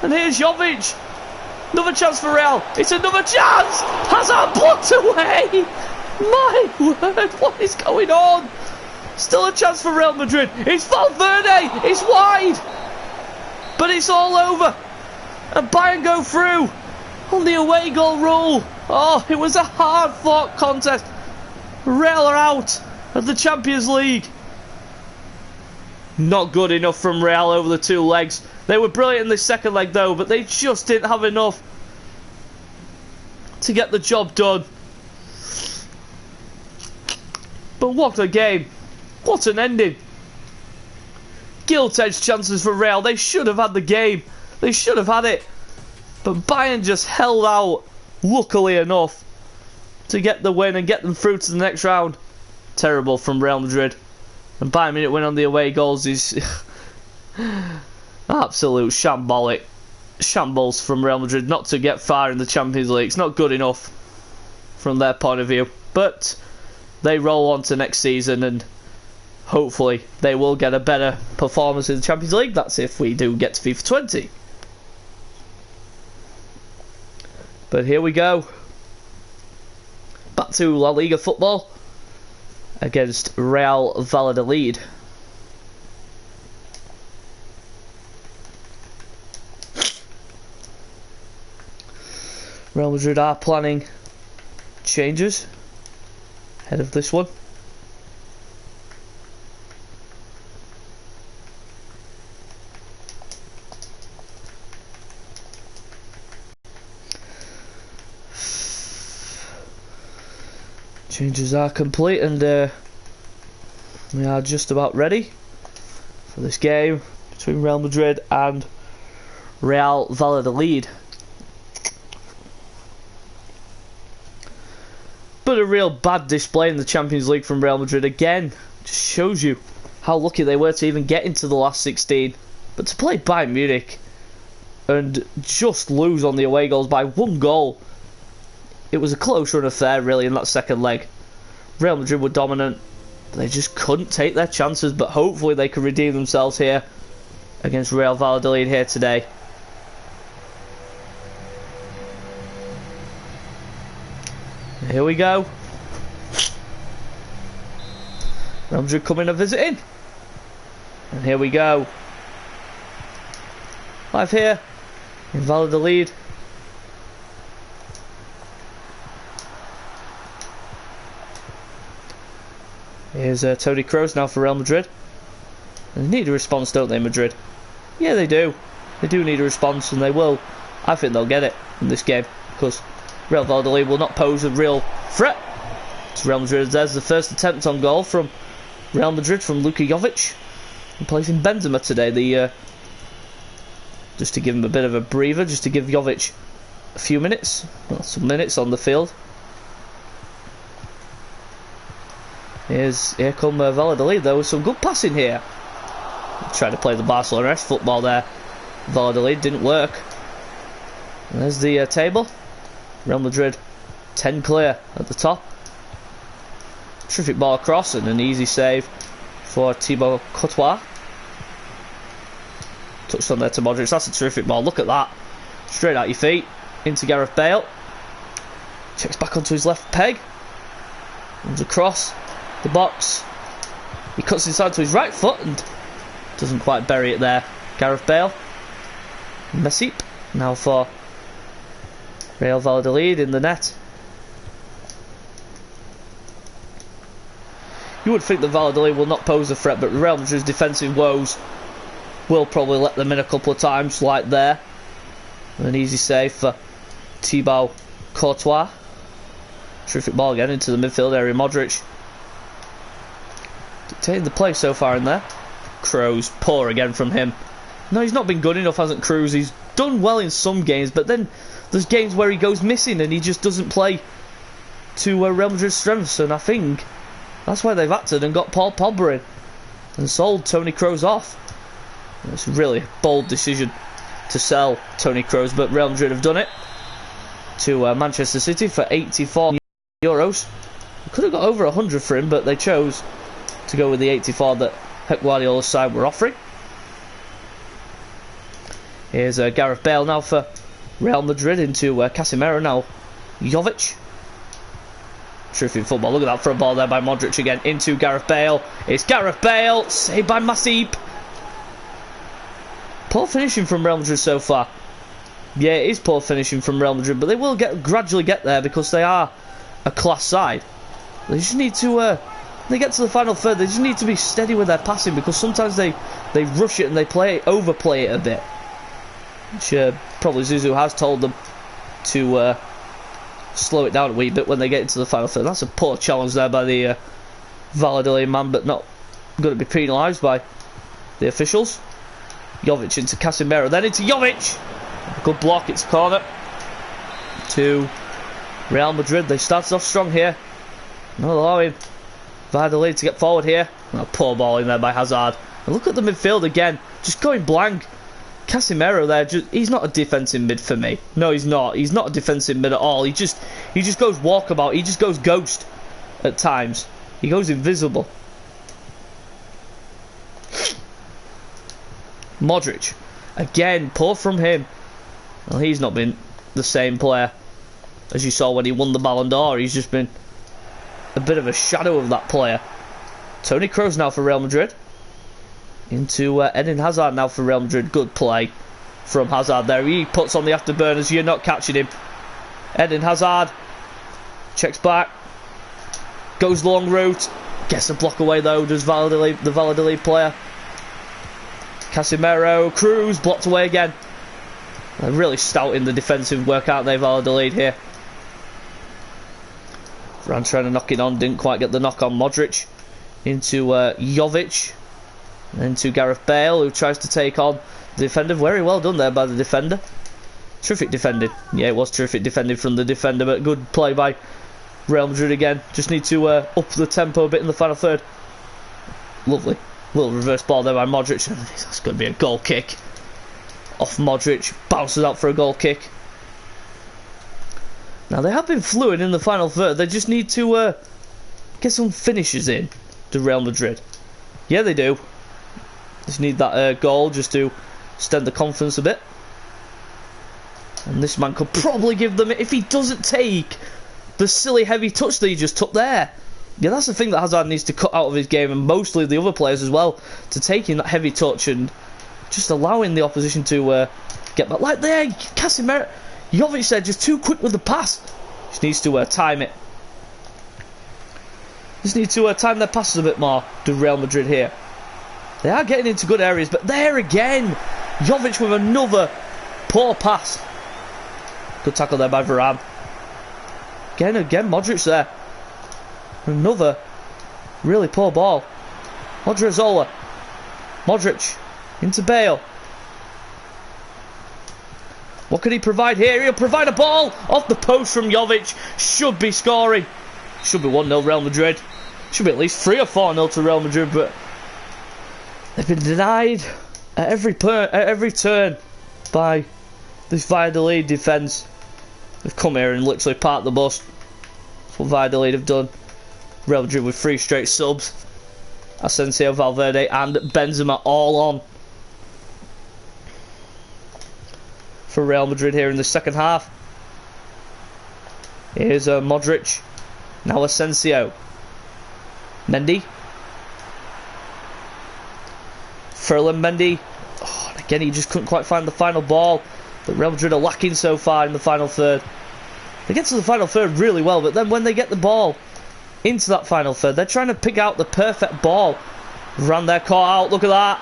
And here's Jovic. Another chance for Real. It's another chance. Hazard blocked away. My word. What is going on? Still a chance for Real Madrid. It's Valverde. It's wide. But it's all over. And Bayern go through on the away goal rule. Oh, it was a hard-fought contest. Real are out of the Champions League. Not good enough from Real over the two legs. They were brilliant in the second leg though, but they just didn't have enough to get the job done. But what a game. What an ending. Gilt-edged chances for Real. They should have had the game. They should have had it. But Bayern just held out, luckily enough, to get the win and get them through to the next round. Terrible from Real Madrid. And Bayern Munich win on the away goals is absolute shambles from Real Madrid not to get far in the Champions League. It's not good enough from their point of view. But they roll on to next season and hopefully they will get a better performance in the Champions League. That's if we do get to FIFA 20. But here we go. Back to La Liga football against Real Valladolid. Real Madrid are planning changes ahead of this one. Changes are complete and we are just about ready for this game between Real Madrid and Real Valladolid. But a real bad display in the Champions League from Real Madrid again. Just shows you how lucky they were to even get into the last 16. But to play Bayern Munich and just lose on the away goals by 1 goal. It was a close run affair really in that second leg. Real Madrid were dominant, but they just couldn't take their chances, but hopefully they can redeem themselves here against Real Valladolid here today. Here we go. Real Madrid coming and visiting. And here we go. Live here in Valladolid. Here's Toni Kroos now for Real Madrid. And they need a response, don't they, Madrid? Yeah, they do. They do need a response, and they will. I think they'll get it in this game, because Real Valladolid will not pose a real threat to Real Madrid. There's the first attempt on goal from Real Madrid from Luka Jovic, replacing Benzema today. Just to give him a bit of a breather, just to give Jovic a few minutes, well, some minutes on the field. Here come Valladolid. There was some good passing here. Tried to play the Barcelona-esque football there. Valladolid didn't work. And there's the table. Real Madrid 10 clear at the top. Terrific ball across and an easy save for Thibaut Courtois. Touched on there to Modric. That's a terrific ball. Look at that. Straight out your feet. Into Gareth Bale. Checks back onto his left peg. Runs across the box. He cuts inside to his right foot and doesn't quite bury it there. Gareth Bale. Messi. Now for Real Valladolid in the net. You would think that Valladolid will not pose a threat, but Real Madrid's defensive woes will probably let them in a couple of times, like there. An easy save for Thibaut Courtois. Terrific ball again into the midfield area. Modric dictating the play so far in there. Kroos, poor again from him. No, he's not been good enough, hasn't Kroos? He's done well in some games, but then there's games where he goes missing and he just doesn't play to Real Madrid's strengths, and I think that's why they've acted and got Paul Pogba in and sold Toni Kroos off. It's a really bold decision to sell Toni Kroos, but Real Madrid have done it to Manchester City for €84. We could have got over 100 for him, but they chose to go with the 84 that Pep Guardiola's side were offering. Here's Gareth Bale now for Real Madrid into Casemiro now. Jovic. Terrific football. Look at that throw ball there by Modric again into Gareth Bale. It's Gareth Bale, saved by Masip. Poor finishing from Real Madrid so far. Yeah, it is poor finishing from Real Madrid, but they will gradually get there because they are a class side. They just need to, when they get to the final third, they just need to be steady with their passing, because sometimes they rush it and they overplay it a bit. Which probably Zizou has told them to slow it down a wee bit when they get into the final third. That's a poor challenge there by the Valladolid man, but not going to be penalised by the officials. Jovic into Casemiro, then into Jovic. Good block, it's a corner to Real Madrid. They started off strong here. Not allowing Valladolid to get forward here. Oh, poor ball in there by Hazard. And look at the midfield again, just going blank. Casemiro there, he's not a defensive mid for me. No, he's not. He's not a defensive mid at all. He just goes walkabout. He just goes ghost at times. He goes invisible. Modric, again, poor from him. Well, he's not been the same player as you saw when he won the Ballon d'Or. He's just been a bit of a shadow of that player. Toni Kroos now for Real Madrid. Into Eden Hazard now for Real Madrid. Good play from Hazard there. He puts on the afterburners. You're not catching him. Eden Hazard checks back, goes long route, gets a block away though. Does the Valladolid player. Casemiro, Kroos blocked away again. They're really stout in the defensive work, aren't they, Valladolid here? Varane trying to knock it on, didn't quite get the knock on. Modric into Jovic. Into Gareth Bale, who tries to take on the defender. Very well done there by the defender. Terrific defending. Yeah, it was terrific defending from the defender, but good play by Real Madrid again. Just need to up the tempo a bit in the final third. Lovely. Little reverse ball there by Modric. That's going to be a goal kick. Off Modric. Bounces out for a goal kick. Now, they have been fluid in the final third. They just need to get some finishes in to Real Madrid. Yeah, they do. Just need that goal just to extend the confidence a bit. And this man could probably give them it if he doesn't take the silly heavy touch that he just took there. Yeah, that's the thing that Hazard needs to cut out of his game, and mostly the other players as well, to taking that heavy touch and just allowing the opposition to get back. Like there, Casemiro, Jovic said, just too quick with the pass. Just needs to time it. Just need to time their passes a bit more to Real Madrid here. They are getting into good areas, but there again, Jovic with another poor pass. Good tackle there by Varane. Again, Modric there. Another really poor ball. Odriozola. Modric into Bale. What can he provide here? He'll provide a ball off the post from Jovic. Should be scoring. Should be 1-0 Real Madrid. Should be at least 3 or 4-0 to Real Madrid, but they've been denied at every turn by this Valladolid defence. They've come here and literally parked the bus. That's what Valladolid have done. Real Madrid with 3 straight subs. Asensio, Valverde and Benzema all on for Real Madrid here in the second half. Here's Modric. Now Asensio. Mendy. Ferland Mendy. Oh, and again, he just couldn't quite find the final ball that Real Madrid are lacking so far in the final third. They get to the final third really well, but then when they get the ball into that final third, they're trying to pick out the perfect ball. Ran their caught out, look at that.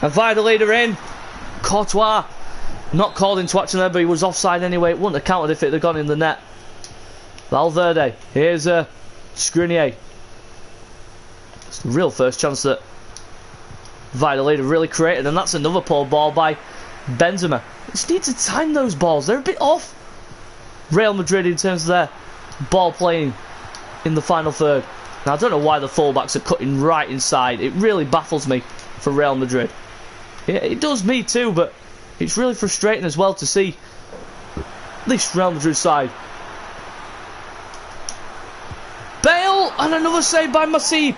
And Valladolid are in. Courtois not called into action there, but he was offside anyway. It wouldn't have counted if it had gone in the net. Valverde. Here's Skriniar. It's the real first chance that Valladolid have really created, and that's another poor ball by Benzema. They just need to time those balls. They're a bit off, Real Madrid, in terms of their ball playing in the final third. Now, I don't know why the fullbacks are cutting right inside. It really baffles me for Real Madrid. It does me too, but it's really frustrating as well to see this Real Madrid side. Bale, and another save by Masip.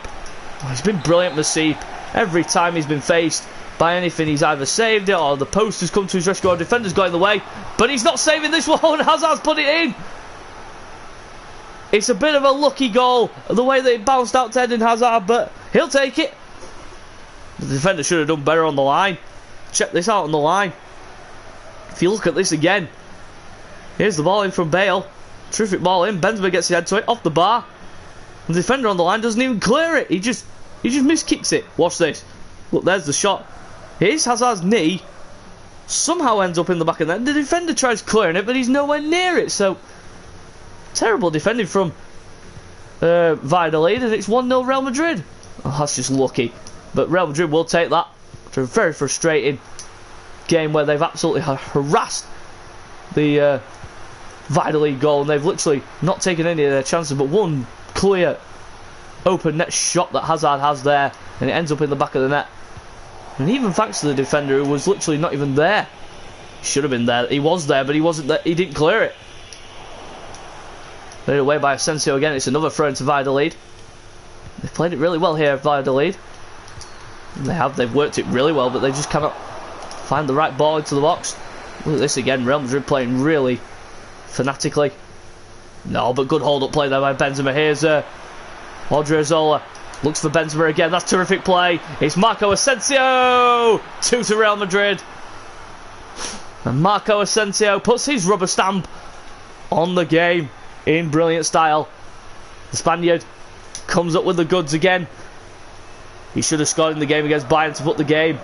Oh, he's been brilliant, Masip. Every time he's been faced by anything, he's either saved it or the post has come to his rescue or defender's got in the way. But he's not saving this one. Hazard's put it in. It's a bit of a lucky goal, the way that it bounced out to Eden Hazard, but he'll take it. The defender should have done better on the line. Check this out on the line. If you look at this again, here's the ball in from Bale. Terrific ball in. Benzema gets his head to it, off the bar. The defender on the line doesn't even clear it. He just miskicks it. Watch this. Look, there's the shot. Here's Hazard's knee. Somehow ends up in the back of the net. The defender tries clearing it, but he's nowhere near it. So, terrible defending from Valladolid, and it's 1-0 Real Madrid. Oh, that's just lucky. But Real Madrid will take that. It's a very frustrating game where they've absolutely harassed the Valladolid goal, and they've literally not taken any of their chances, but one clear open net shot that Hazard has there, and it ends up in the back of the net. And even thanks to the defender, who was literally not even there. He should have been there. He was there, but he wasn't there. He didn't clear it. Played away by Asensio again. It's another throw into Valladolid. They've played it really well here, Valladolid. They've worked it really well, but they just cannot find the right ball into the box. Look at this again. Real Madrid playing really fanatically. No, but good hold-up play there by Benzema. Here's Odriozola. Looks for Benzema again. That's terrific play. It's Marco Asensio. 2 to Real Madrid. And Marco Asensio puts his rubber stamp on the game in brilliant style. The Spaniard comes up with the goods again. He should have scored in the game against Bayern to put the game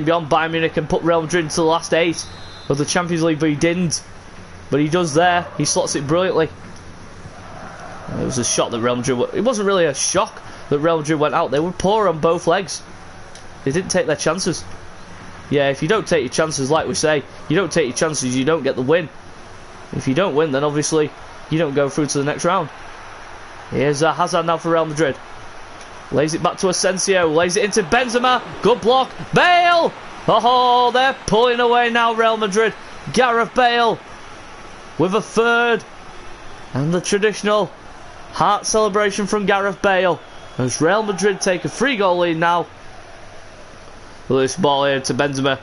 beyond Bayern Munich and put Real Madrid into the last 8 of the Champions League, but he didn't. But he does there. He slots it brilliantly. It was a shot that Real Madrid... It wasn't really a shock that Real Madrid went out. They were poor on both legs. They didn't take their chances. Yeah, if you don't take your chances, like we say, you don't take your chances, you don't get the win. If you don't win, then obviously you don't go through to the next round. Here's Hazard now for Real Madrid. Lays it back to Asensio. Lays it into Benzema. Good block. Bale! Oh, they're pulling away now, Real Madrid. Gareth Bale with a third. And the traditional heart celebration from Gareth Bale as Real Madrid take a 3-goal lead now. This ball here to Benzema.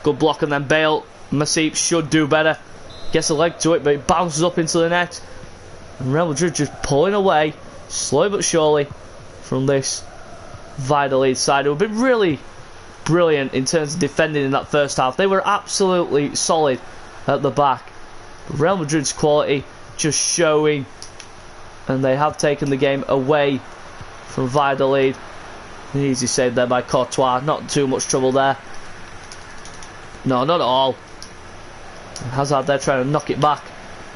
Good block, and then Bale. Masip should do better. Gets a leg to it, but it bounces up into the net. And Real Madrid just pulling away, slowly but surely, from this Valladolid side, who have been really brilliant in terms of defending in that first half. They were absolutely solid at the back. Real Madrid's quality just showing, and they have taken the game away from Valladolid. An easy save there by Courtois. Not too much trouble there. No, not at all. Hazard there trying to knock it back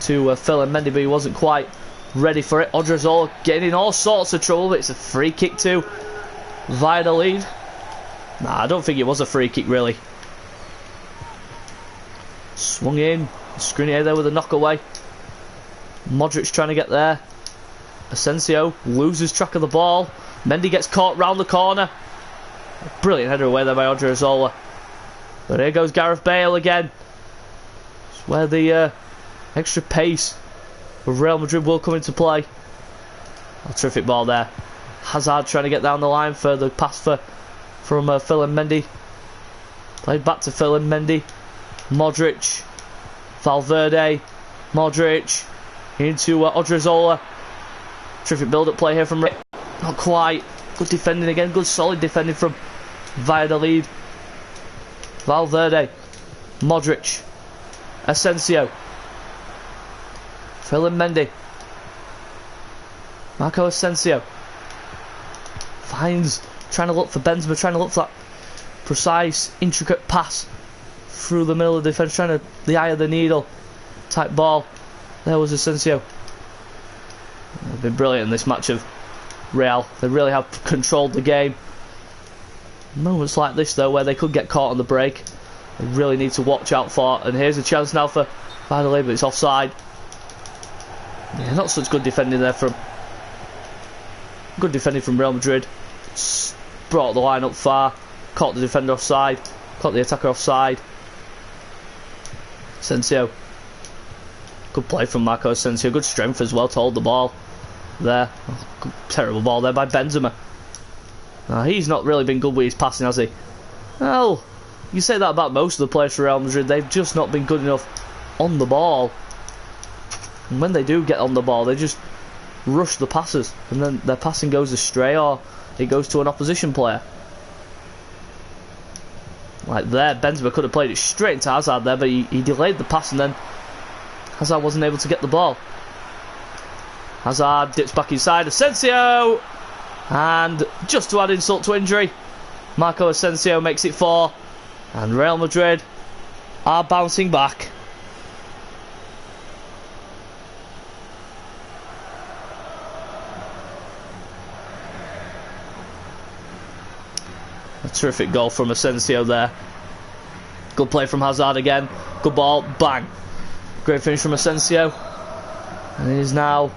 to Phil and Mendy, but he wasn't quite ready for it. Odriozola getting in all sorts of trouble, but it's a free kick to Valladolid. Nah, I don't think it was a free kick really. Swung in. Skriniar there with a knock away. Modric trying to get there. Asensio loses track of the ball. Mendy gets caught round the corner. Brilliant header away there by Odriozola. But here goes Gareth Bale again. It's where the extra pace of Real Madrid will come into play. A terrific ball there. Hazard trying to get down the line for the pass from Phil and Mendy. Played back to Phil and Mendy. Modric. Valverde. Modric. Into Odriozola. Terrific build-up play here from... Not quite. Good defending again. Good solid defending from Valladolid. Valverde. Modric. Asensio. Phil and Mendy. Marco Asensio. Finds. Trying to look for Benzema. Trying to look for that precise, intricate pass through the middle of the defence. Trying to... The eye of the needle type ball. There was Asensio. They've been brilliant in this match of Real. They really have controlled the game. Moments like this though where they could get caught on the break, they really need to watch out for. And here's a chance now for Valladolid, but it's offside. Yeah, not such good defending there from... Good defending from Real Madrid. Brought the line up far. Caught the defender offside. Caught the attacker offside. Asensio. Good play from Marco Asensio. Good strength as well to hold the ball there. Oh, terrible ball there by Benzema. He's not really been good with his passing, has he? Well, you say that about most of the players for Real Madrid. They've just not been good enough on the ball. And when they do get on the ball, they just rush the passes. And then their passing goes astray or it goes to an opposition player. Like there, Benzema could have played it straight into Hazard there, but he delayed the pass and then Hazard wasn't able to get the ball. Hazard dips back inside. Asensio! And just to add insult to injury, Marco Asensio makes it 4. And Real Madrid are bouncing back. A terrific goal from Asensio there. Good play from Hazard again. Good ball. Bang. Great finish from Asensio. And it is now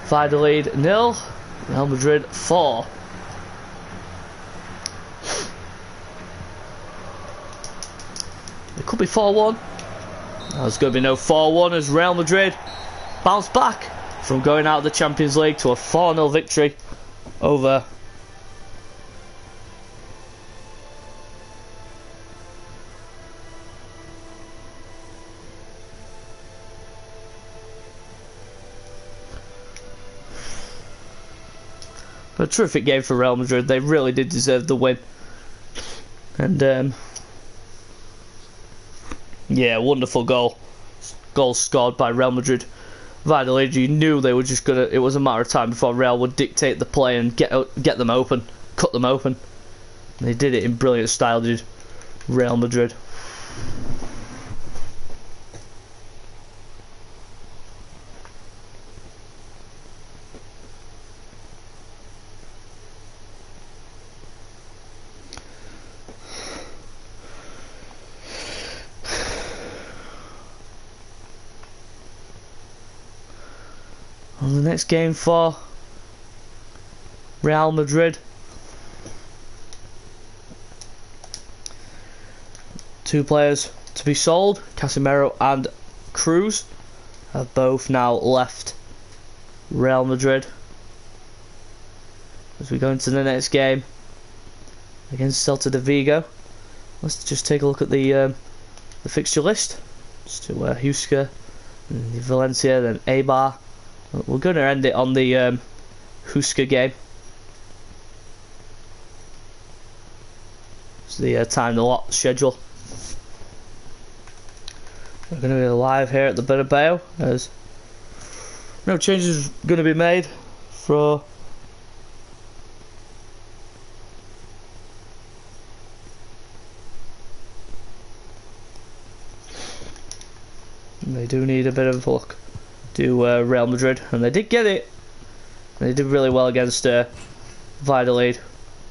Valladolid 0. Real Madrid 4. It could be 4-1. There's going to be no 4-1 as Real Madrid bounce back from going out of the Champions League to a 4-0 victory over a terrific game for Real Madrid. They really did deserve the win. And yeah, wonderful goal. Goal scored by Real Madrid. Valladolid, you knew they were just gonna... It was a matter of time before Real would dictate the play and get them open, cut them open. And they did it in brilliant style, did Real Madrid. On the next game for Real Madrid, 2 players to be sold. Casemiro and Cruz have both now left Real Madrid. As we go into the next game against Celta de Vigo, let's just take a look at the fixture list. Just to Huesca, and Valencia, then Eibar. We're going to end it on the Huesca game. It's the time the lot schedule. We're going to be live here at the Bernabeu as no changes going to be made for They do need a bit of luck. Do Real Madrid, and they did get it. They did really well against Valladolid,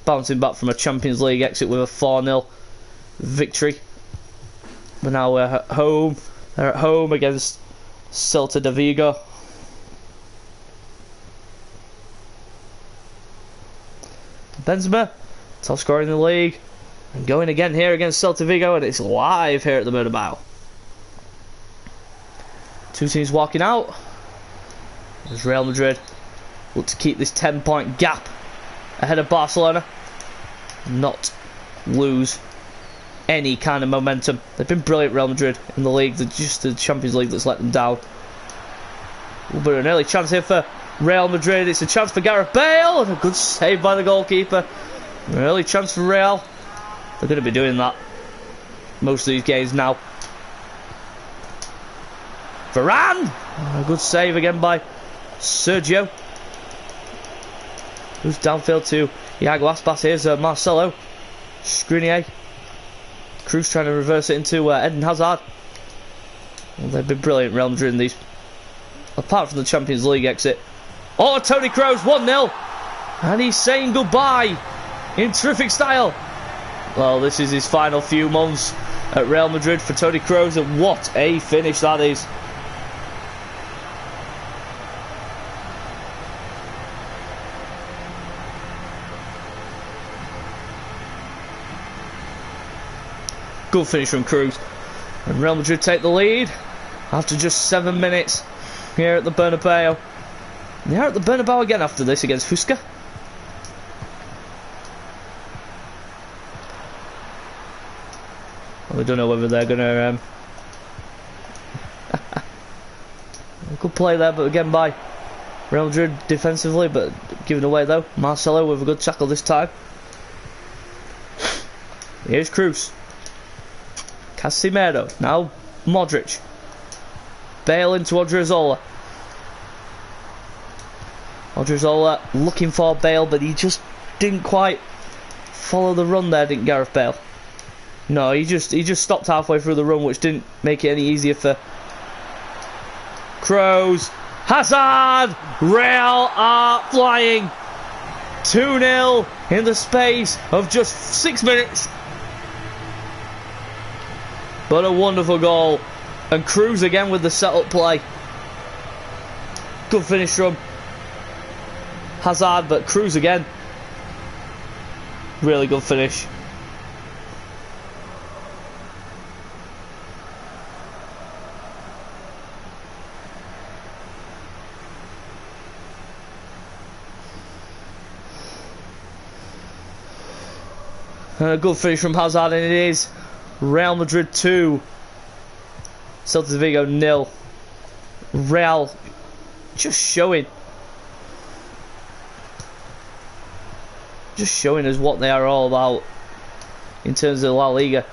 bouncing back from a Champions League exit with a 4-0 victory. But now we're at home. They're at home against Celta de Vigo. Benzema, top scorer in the league, and going again here against Celta Vigo, and it's live here at the Bernabeu. Two teams walking out as Real Madrid look to keep this 10-point gap ahead of Barcelona, not lose any kind of momentum. They've been brilliant, Real Madrid, in the league. They're just the Champions League that's let them down. But an early chance here for Real Madrid. It's a chance for Gareth Bale, and a good save by the goalkeeper. An early chance for Real. They're going to be doing that most of these games now. Varane! A good save again by Sergio. Who's downfield to Iago Aspas. Here's Marcelo. Skriniar. Cruz trying to reverse it into Eden Hazard. Well, they've been brilliant, Real Madrid, in these. Apart from the Champions League exit. Oh, Toni Kroos, 1-0. And he's saying goodbye in terrific style. Well, this is his final few months at Real Madrid for Toni Kroos, and what a finish that is. Good finish from Cruz, and Real Madrid take the lead after just 7 minutes here at the Bernabeu. They are at the Bernabeu again after this against Huesca. Well, we don't know whether they're going to good play there, but again by Real Madrid defensively, but given away though. Marcelo with a good tackle this time. Here's Cruz. Casemiro, now Modric. Bale into Odriozola. Odriozola looking for Bale, but he just didn't quite follow the run there, didn't Gareth Bale? No, he just stopped halfway through the run, which didn't make it any easier for Kroos. Hazard! Real are flying. 2-0 in the space of just 6 minutes. But a wonderful goal. And Cruz again with the set-up play. Good finish from Hazard, but Cruz again. Really good finish. And a good finish from Hazard, and it is Real Madrid 2, Celta Vigo 0. Real just showing us what they are all about in terms of La Liga.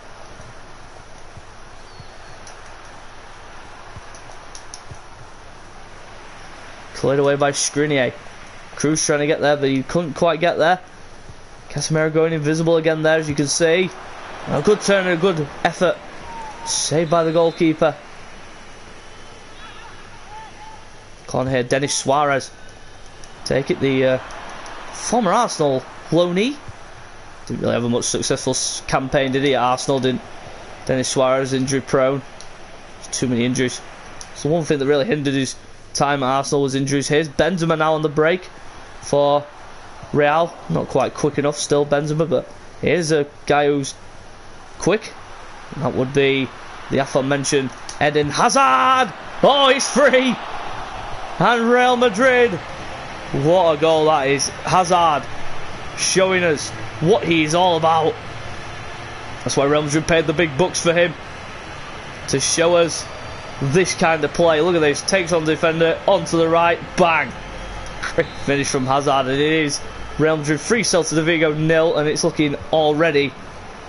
Cleared away by Skriniar. Cruz trying to get there, but he couldn't quite get there. Casemiro going invisible again there, as you can see. A good turn and a good effort. Saved by the goalkeeper. Corner here, Denis Suarez. Take it, the former Arsenal loanee. Didn't really have a much successful campaign, did he, at Arsenal? Didn't Denis Suarez, injury prone. Too many injuries. So one thing that really hindered his time at Arsenal was injuries. Here's Benzema now on the break for Real. Not quite quick enough still, Benzema, but here's a guy who's quick. That would be the aforementioned Eden Hazard. Oh, he's free. And Real Madrid. What a goal that is. Hazard showing us what he's all about. That's why Real Madrid paid the big bucks for him, to show us this kind of play. Look at this. Takes on the defender, onto the right, bang. Great finish from Hazard, and it is Real Madrid 3, Celta de Vigo 0, and it's looking already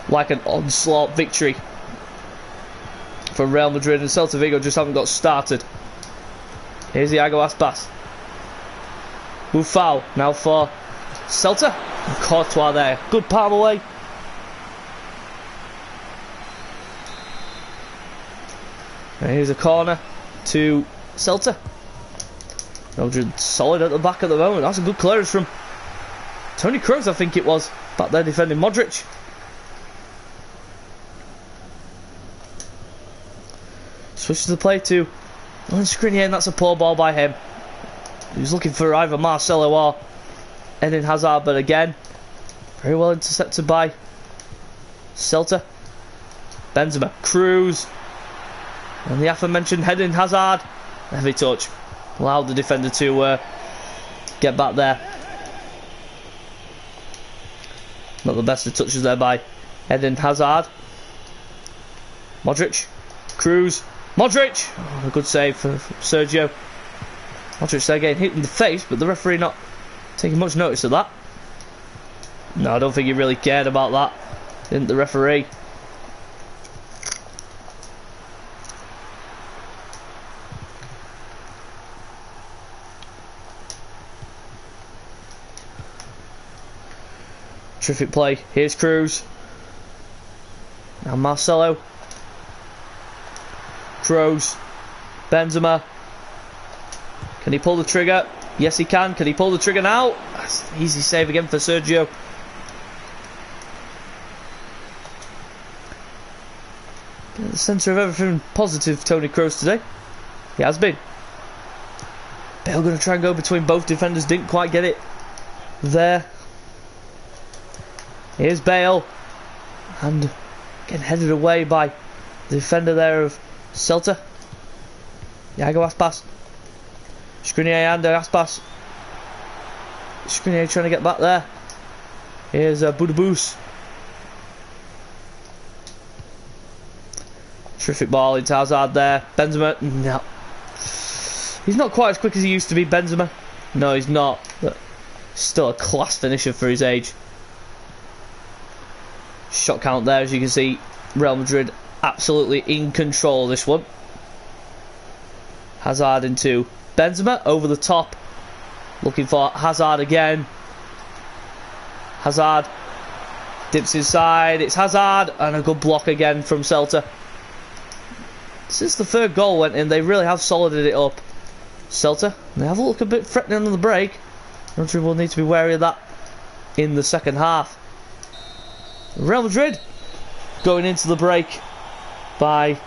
like an onslaught victory for Real Madrid, and Celta Vigo just haven't got started. Here's Iago Aspas. Buffal now for Celta. And Courtois there. Good palm away. And here's a corner. to Celta. Madrid solid at the back at the moment. That's a good clearance from Toni Kroos, I think it was, back there defending Modric. Switches the play to Skriniar, and that's a poor ball by him. He was looking for either Marcelo or Eden Hazard, but again, very well intercepted by Celta. Benzema, Kroos, and the aforementioned Eden Hazard. Heavy touch. Allowed the defender to get back there. Not the best of touches there by Eden Hazard. Modric, Kroos, Modric. Oh, a good save for Sergio. Modric there getting hit in the face, but the referee not taking much notice of that. No, I don't think he really cared about that, didn't the referee? Terrific play. Here's Kroos. Now Marcelo. Kroos. Benzema. Can he pull the trigger? Yes, he can. Can he pull the trigger now? That's an easy save again for Sergio. At the centre of everything positive, Toni Kroos today. He has been. Bale going to try and go between both defenders. Didn't quite get it there. Here's Bale, and getting headed away by the defender there of Celta. Iago Aspas. Skriniar and Aspas. Skriniar trying to get back there. Here's Budabus. Terrific ball into Hazard there. Benzema, no. He's not quite as quick as he used to be, Benzema. No, he's not, but still a class finisher for his age. Shot count there, as you can see. Real Madrid absolutely in control of this one. Hazard into Benzema over the top, looking for Hazard again. Hazard dips inside. It's Hazard, and a good block again from Celta. Since the third goal went in, they really have solided it up. Celta, they have a look a bit threatening on the break. Madrid will need to be wary of that in the second half. Real Madrid going into the break by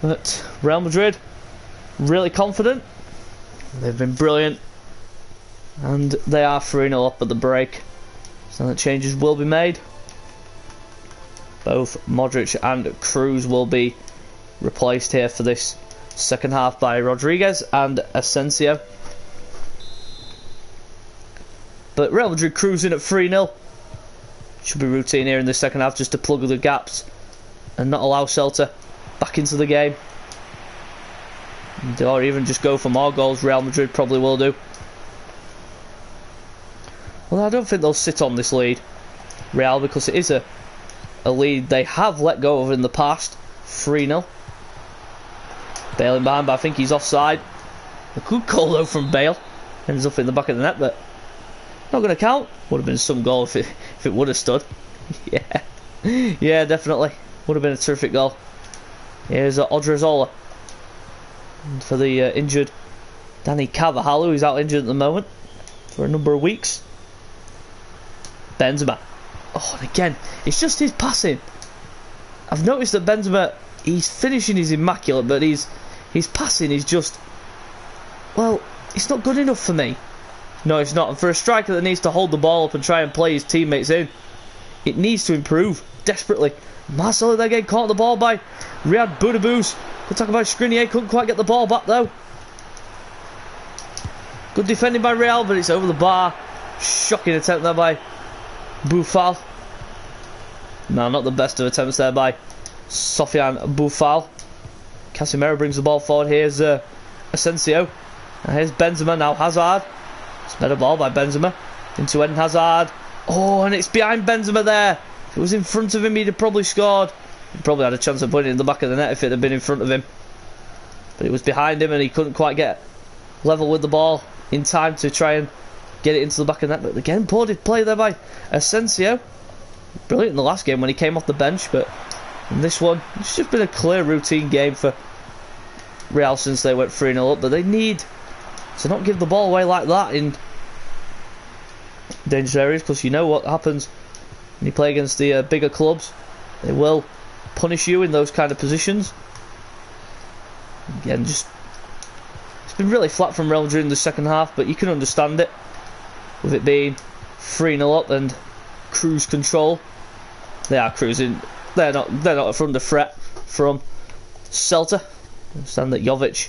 but Real Madrid really confident. They've been brilliant. And they are 3-0 up at the break. So that changes will be made. Both Modric and Kroos will be replaced here for this second half by Rodriguez and Asensio. But Real Madrid cruising at 3-0. Should be routine here in the second half, just to plug the gaps and not allow Celta back into the game. Or even just go for more goals. Real Madrid probably will do. Well, I don't think they'll sit on this lead, Real, because it is a lead they have let go of in the past. 3-0. Bale in behind, but I think he's offside. A good goal though from Bale. Ends up in the back of the net, but not going to count. Would have been some goal if it would have stood. Yeah, definitely. Would have been a terrific goal. Here's Odriozola. And for the injured Dani Carvajal, who's out injured at the moment for a number of weeks. Benzema. Oh, and again, it's just his passing. I've noticed that Benzema, his finishing is immaculate, but his passing is just, well, it's not good enough for me. No, it's not. And for a striker that needs to hold the ball up and try and play his teammates in, it needs to improve desperately. Marcelo there getting caught the ball by Riyad Budabus. We'll talk about Skriniar, couldn't quite get the ball back though. Good defending by Real, but it's over the bar. Shocking attempt there by Boufal. No, not the best of attempts there by Sofiane Boufal. Casemiro brings the ball forward. Here's Asensio. And here's Benzema now. Hazard. It's better ball by Benzema. Into Eden Hazard. Oh, and it's behind Benzema there. If it was in front of him, he'd have probably scored. He probably had a chance of putting it in the back of the net if it had been in front of him. But it was behind him and he couldn't quite get level with the ball in time to try and get it into the back of the net. But again, poor play there by Asensio. Brilliant in the last game when he came off the bench, but in this one, it's just been a clear routine game for Real since they went 3-0 up. But they need to not give the ball away like that in dangerous areas, because you know what happens when you play against the bigger clubs. They will punish you in those kind of positions. Again, just it's been really flat from Real Madrid in the second half, but you can understand it with it being 3-0 up and cruise control. They are cruising. They're not under threat from Celta. I understand that Jovic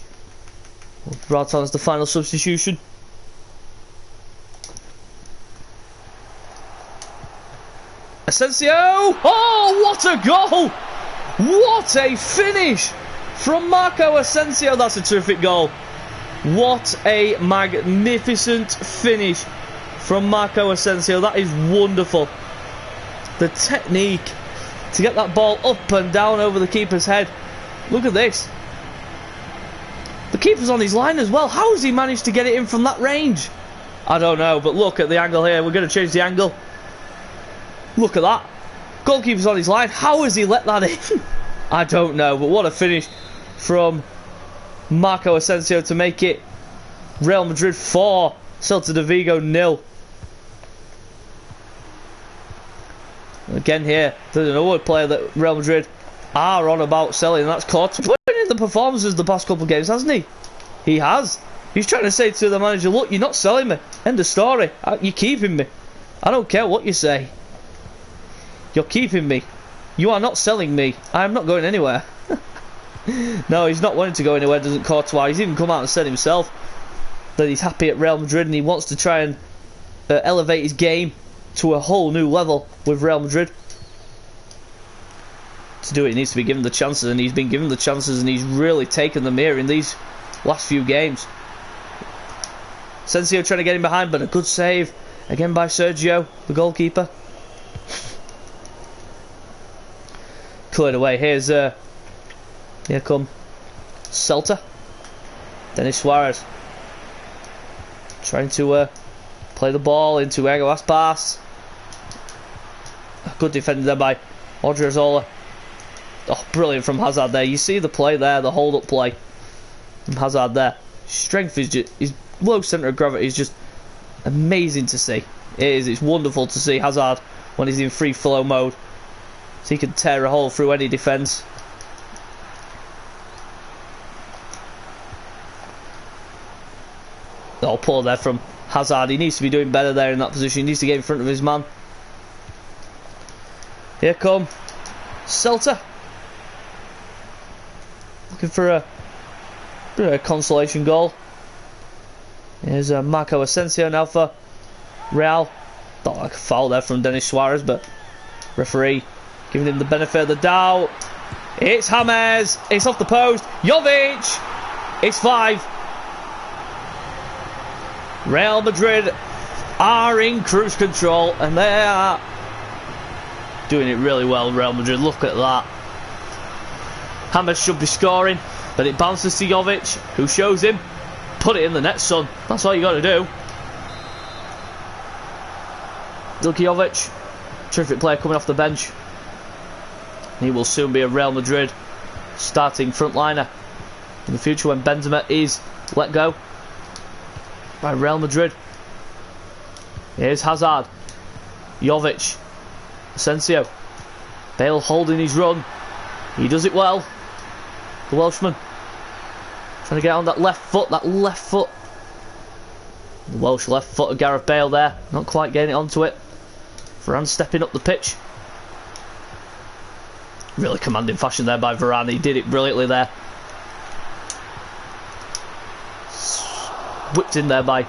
was brought on as the final substitution. Asensio! Oh, what a goal! What a finish from Marco Asensio. That's a terrific goal. What a magnificent finish from Marco Asensio. That is wonderful. The technique to get that ball up and down over the keeper's head. Look at this. The keeper's on his line as well. How has he managed to get it in from that range? I don't know, but look at the angle here. We're going to change the angle. Look at that. Goalkeeper's on his line. How has he let that in? I don't know, but what a finish from Marco Asensio to make it Real Madrid 4, Celta de Vigo 0. Again here, there's another player that Real Madrid are on about selling, and that's Courtois. Putting in the performances the past couple of games, hasn't he? He has. He's trying to say to the manager, look, you're not selling me. End of story. You're keeping me. I don't care what you say. You're keeping me. You are not selling me. I am not going anywhere. No, he's not wanting to go anywhere, doesn't Courtois. He's even come out and said himself that he's happy at Real Madrid and he wants to try and elevate his game to a whole new level with Real Madrid. To do it, he needs to be given the chances, and he's been given the chances, and he's really taken them here in these last few games. Asensio trying to get him behind, but a good save again by Sergio, the goalkeeper. Cleared away. Here's here come Celta. Denis Suarez trying to play the ball into Ego Aspas. Good defending there by Odriozola. Oh, brilliant from Hazard there. You see the play there, the hold-up play from Hazard there. Strength is just, his low centre of gravity is just amazing to see. It is. It's wonderful to see Hazard when he's in free flow mode. So he can tear a hole through any defence. Oh, poor there from Hazard. He needs to be doing better there in that position. He needs to get in front of his man. Here come Celta. Looking for a bit of a consolation goal. Here's Marco Asensio now for Real. Not like a foul there from Denis Suarez, but referee giving him the benefit of the doubt. It's James. It's off the post. Jovic. It's 5. Real Madrid are in cruise control, and they are doing it really well. Real Madrid, look at that. James should be scoring, but it bounces to Jovic, who shows him, put it in the net, son. That's all you got to do. Luka Jovic, terrific player coming off the bench. He will soon be a Real Madrid starting frontliner in the future when Benzema is let go by Real Madrid. Here's Hazard, Jovic, Asensio, Bale holding his run. He does it well. The Welshman trying to get on that left foot. The Welsh left foot of Gareth Bale there, not quite getting it onto it. Varane stepping up the pitch. Really commanding fashion there by Varane. He did it brilliantly there. Whipped in there by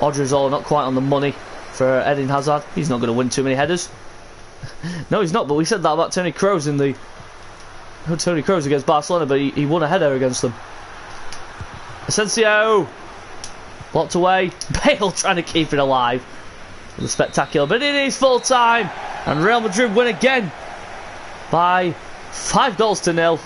Odriozola, not quite on the money for Eden Hazard. He's not going to win too many headers. No, he's not, but we said that about Toni Kroos against Barcelona, but he won a header against them. Asensio blocked away. Bale trying to keep it alive. It was spectacular, but it is full time, and Real Madrid win again by 5-0.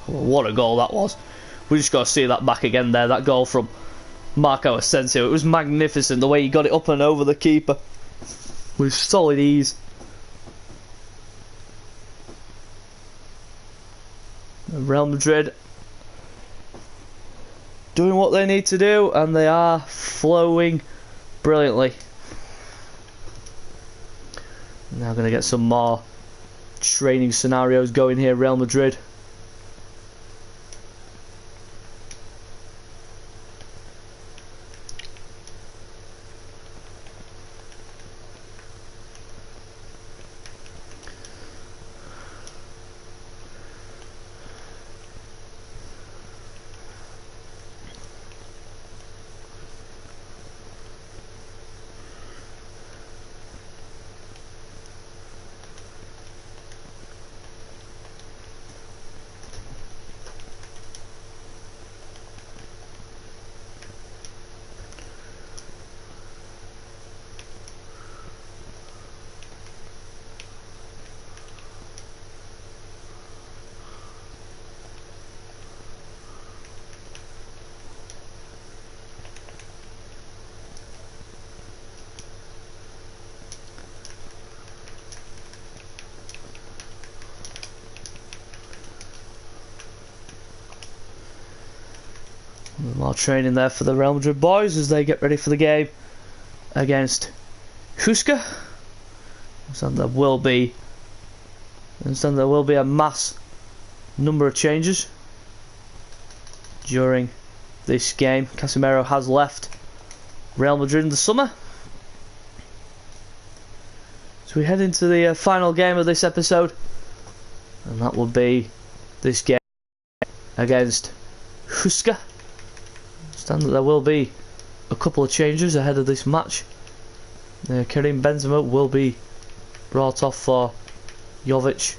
What a goal that was. We just got to see that back again there. That goal from Marco Asensio. It was magnificent the way he got it up and over the keeper with solid ease. And Real Madrid doing what they need to do, and they are flowing brilliantly. Now going to get some more training scenarios going here, Real Madrid. More training there for the Real Madrid boys as they get ready for the game against Huesca. And there will be a mass number of changes during this game. Casemiro has left Real Madrid in the summer. So we head into the final game of this episode, and that will be this game against Huesca. Understand that there will be a couple of changes ahead of this match. Karim Benzema will be brought off for Jovic.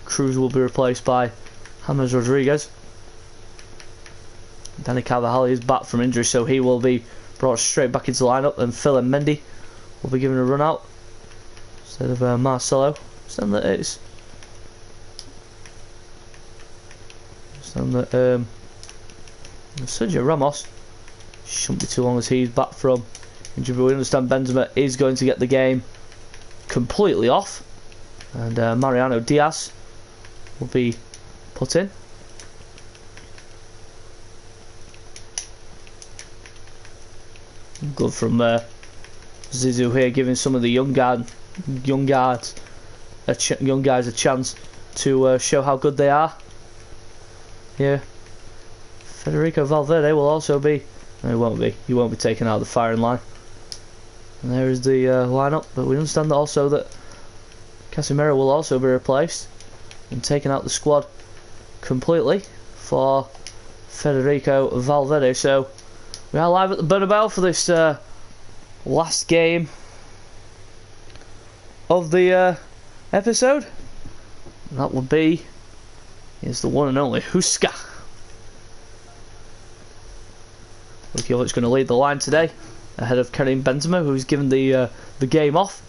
Cruz will be replaced by James Rodriguez. Dani Carvajal is back from injury, so he will be brought straight back into the lineup, and Phil and Mendy will be given a run out instead of Marcelo. Understand that it's Sergio Ramos shouldn't be too long as he's back from injury, but we understand Benzema is going to get the game completely off, and Mariano Diaz will be put in. Good from Zizou here, giving some of the young guys a chance to show how good they are. Here, Federico Valverde will also be. No, he won't be. He won't be taken out of the firing line. And there is the lineup. But we understand that also that Casemiro will also be replaced and taken out the squad completely for Federico Valverde. So we are live at the Bernabeu for this last game of the episode. And that will be the one and only Huesca. Jovic going to lead the line today, ahead of Karim Benzema, who's given the game off.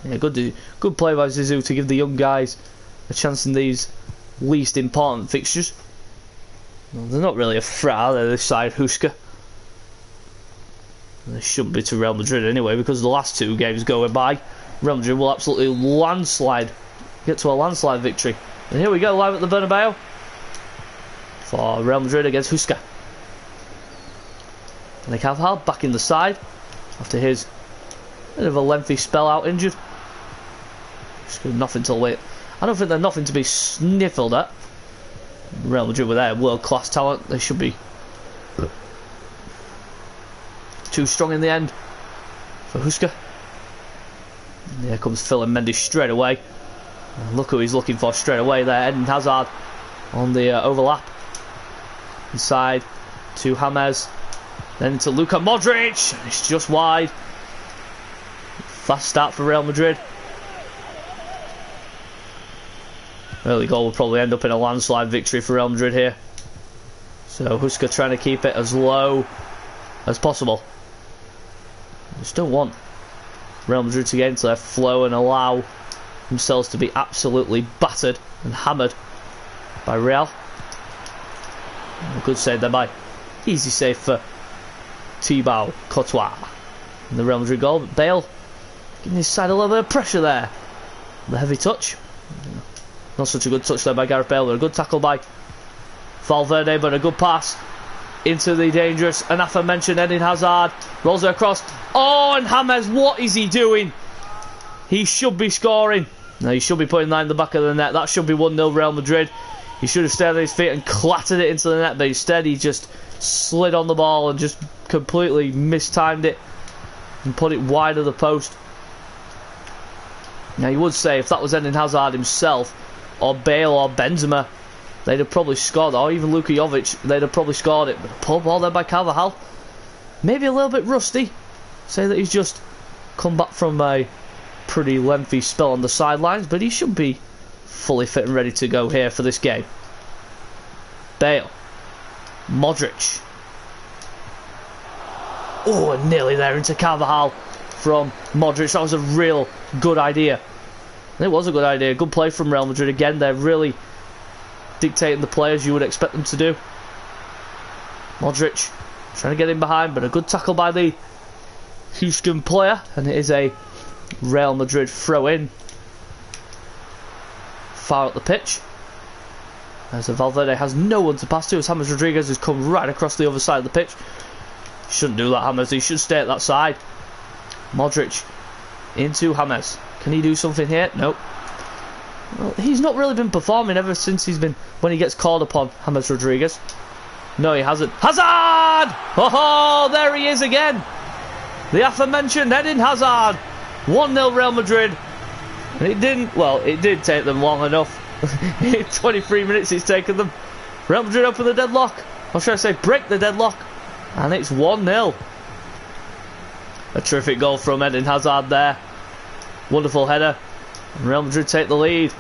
Yeah, good play by Zizou to give the young guys a chance in these least important fixtures. Well, they're not really a threat, are they, this side, Huesca? They shouldn't be to Real Madrid anyway, because the last two games going by, Real Madrid will absolutely get to a landslide victory. And here we go, live at the Bernabeu for Real Madrid against Huesca. And Carvajal back in the side after his bit of a lengthy spell out injured. Just nothing to wait. I don't think they're nothing to be sniffled at. Real Madrid with their world-class talent, they should be too strong in the end for Huska. And here comes Phil and Mendy straight away. And look who he's looking for straight away there. Eden Hazard on the overlap. Inside to James. Then to Luka Modric. It's just wide. Fast start for Real Madrid. Early goal will probably end up in a landslide victory for Real Madrid here. So Huska trying to keep it as low as possible. Just don't want Real Madrid to get into their flow and allow themselves to be absolutely battered and hammered by Real. A good save there by easy save for Thibaut Courtois. And the Real Madrid goal, but Bale giving his side a little bit of pressure there. The heavy touch. Not such a good touch there by Gareth Bale, but a good tackle by Valverde, but a good pass into the dangerous and aforementioned Eden Hazard. Rolls it across. Oh, and James, what is he doing? He should be scoring. No, he should be putting that in the back of the net. That should be 1-0 Real Madrid. He should have stayed on his feet and clattered it into the net, but instead he just slid on the ball and just completely mistimed it and put it wide of the post. Now you would say if that was Eden Hazard himself, or Bale or Benzema, they'd have probably scored, or even Luka Jovic, they'd have probably scored it. But a poor ball there by Carvajal. Maybe a little bit rusty. Say that he's just come back from a pretty lengthy spell on the sidelines, but he should be fully fit and ready to go here for this game. Bale. Modric. Oh, and nearly there into Carvajal from Modric. That was a real good idea. It was a good idea. Good play from Real Madrid again. They're really dictating the play as you would expect them to do. Modric trying to get in behind, but a good tackle by the Houston player, and it is a Real Madrid throw in far up the pitch, as Valverde has no one to pass to, as James Rodriguez has come right across the other side of the pitch. Shouldn't do that, James. He should stay at that side. Modric into James. Can he do something here? Nope. Well, he's not really been performing ever since when he gets called upon, James Rodriguez. No, he hasn't. Hazard! Oh, there he is again. The aforementioned Eden Hazard. 1-0 Real Madrid. And it did take them long enough. 23 minutes it's taken them. Real Madrid open the deadlock. Or should I say break the deadlock. And it's 1-0. A terrific goal from Eden Hazard there. Wonderful header. And Real Madrid take the lead.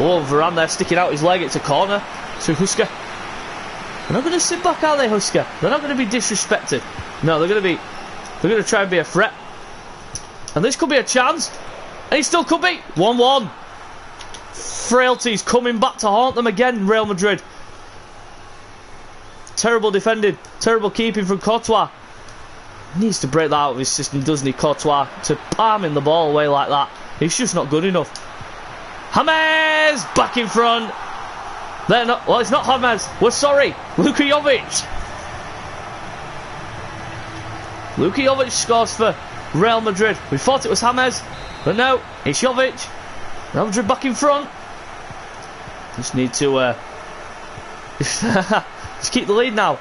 Oh, Varane there sticking out his leg. It's a corner to Huska. They're not going to sit back, are they, Huska? They're not going to be disrespected. No, they're going to try and be a threat. And this could be a chance. And it still could be. 1-1. Frailties coming back to haunt them again, Real Madrid. Terrible defending. Terrible keeping from Courtois. He needs to break that out of his system, doesn't he, Courtois? To palming the ball away like that. He's just not good enough. James! Back in front. They're not. Well, it's not James. We're sorry. Luka Jovic. Luka Jovic scores for Real Madrid. We thought it was James, but no, it's Jovic. Real Madrid back in front. Just need to just keep the lead now.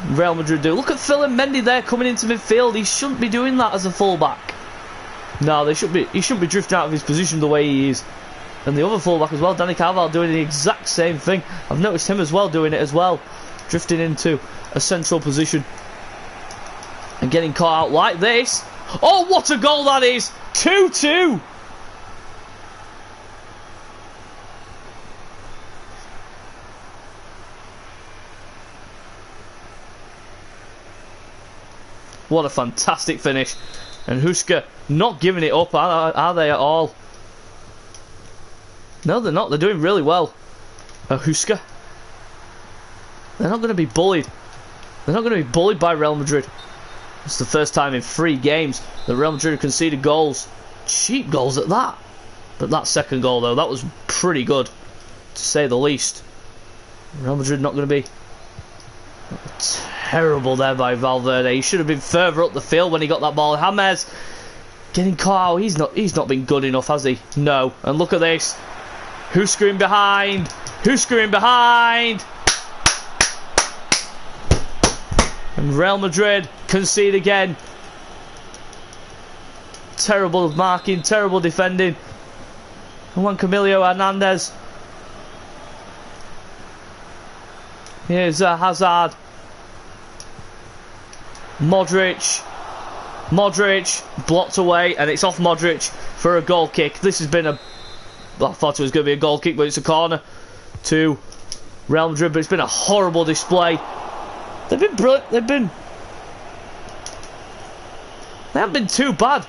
Real Madrid do. Look at Phil and Mendy there coming into midfield. He shouldn't be doing that as a fullback. No, he shouldn't be drifting out of his position the way he is. And the other fullback as well, Dani Carvajal, doing the exact same thing. I've noticed him as well doing it as well. Drifting into a central position. And getting caught out like this. Oh, what a goal that is! 2-2! What a fantastic finish. And Huska not giving it up, are they at all? No, they're not. They're doing really well. Huska. They're not going to be bullied. They're not going to be bullied by Real Madrid. It's the first time in 3 games that Real Madrid have conceded goals. Cheap goals at that. But that second goal, though, that was pretty good, to say the least. Real Madrid not going to be terrible there by Valverde. He should have been further up the field when he got that ball. James getting caught out. He's not been good enough, has he? No. And look at this. Husker in behind. Husker in behind. And Real Madrid concede again. Terrible marking, terrible defending. And Juan Camilo Hernandez. Here's Hazard. Modric. Modric blocked away, and it's off Modric for a goal kick. This has been a... I thought it was going to be a goal kick, but it's a corner to Real Madrid. But it's been a horrible display. They've been brilliant. They haven't been too bad,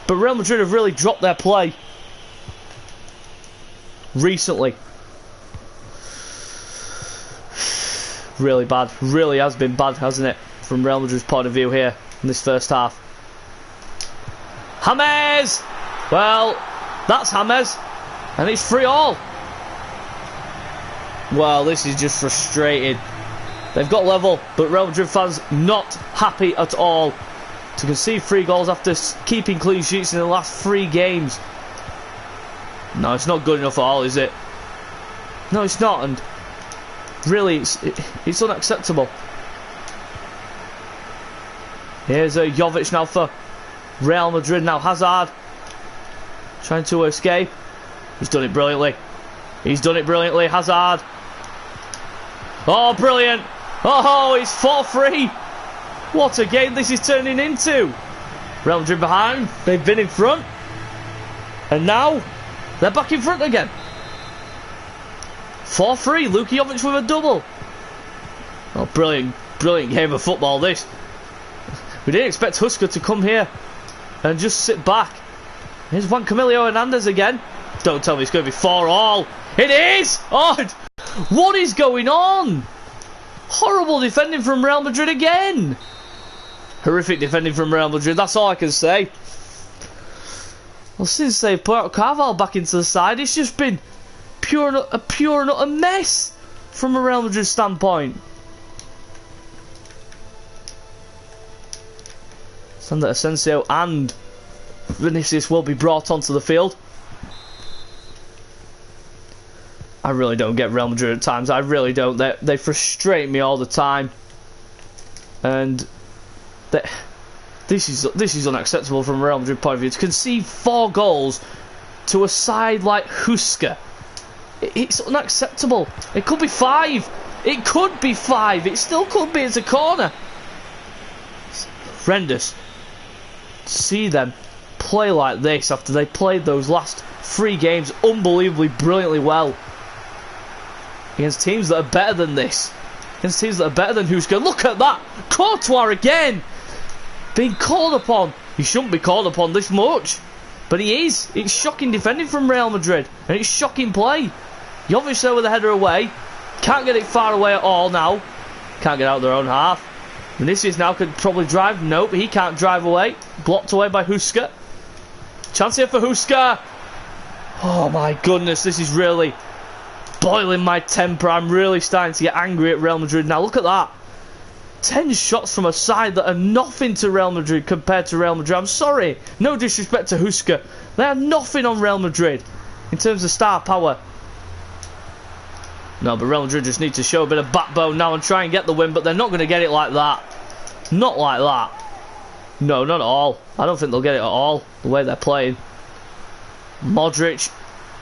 but Real Madrid have really dropped their play recently. Really bad. Really has been bad, hasn't it? From Real Madrid's point of view here in this first half. James! Well, that's James. And it's 3-all. Well, this is just frustrating. They've got level, but Real Madrid fans not happy at all to concede 3 goals after keeping clean sheets in the last 3 games. No, it's not good enough at all, is it? No, it's not, and really, it's unacceptable. Here's Jovic now for Real Madrid. Now Hazard trying to escape. He's done it brilliantly. He's done it brilliantly, Hazard. Oh, brilliant. Oh, it's 4-3. What a game this is turning into. Real Madrid behind. They've been in front. And now they're back in front again. 4-3. Luka Jovic with a double. Oh, brilliant, brilliant game of football this. We didn't expect Husker to come here and just sit back. Here's Juan Camilo Hernandez again. Don't tell me it's going to be 4-all. It is! Oh, what is going on? Horrible defending from Real Madrid again. Horrific defending from Real Madrid, that's all I can say. Well, since they've put Carvalho back into the side, it's just been a pure and utter mess from a Real Madrid standpoint. Sander Asensio and Vinicius will be brought onto the field. I really don't get Real Madrid at times. I really don't. They frustrate me all the time, and this is unacceptable from a Real Madrid point of view. To concede 4 goals to a side like Husker, it's unacceptable. It could be 5. It could be 5. It still could be. It's a corner. It's horrendous. See them play like this after they played those last 3 games unbelievably, brilliantly well against teams that are better than this, against teams that are better than Husker. Look at that, Courtois again being called upon. He shouldn't be called upon this much, but he is. It's shocking defending from Real Madrid, and it's shocking play. Jovic there with the header away, can't get it far away at all now, can't get out of their own half. Vinicius now could probably drive. Nope, he can't drive away. Blocked away by Husker. Chance here for Husker. Oh my goodness, this is really boiling my temper. I'm really starting to get angry at Real Madrid now. Look at that. 10 shots from a side that are nothing to Real Madrid compared to Real Madrid. I'm sorry, no disrespect to Husker. They are nothing on Real Madrid in terms of star power. No, but Real Madrid just need to show a bit of backbone now and try and get the win, but they're not going to get it like that. Not like that. No, not at all. I don't think they'll get it at all, the way they're playing. Modric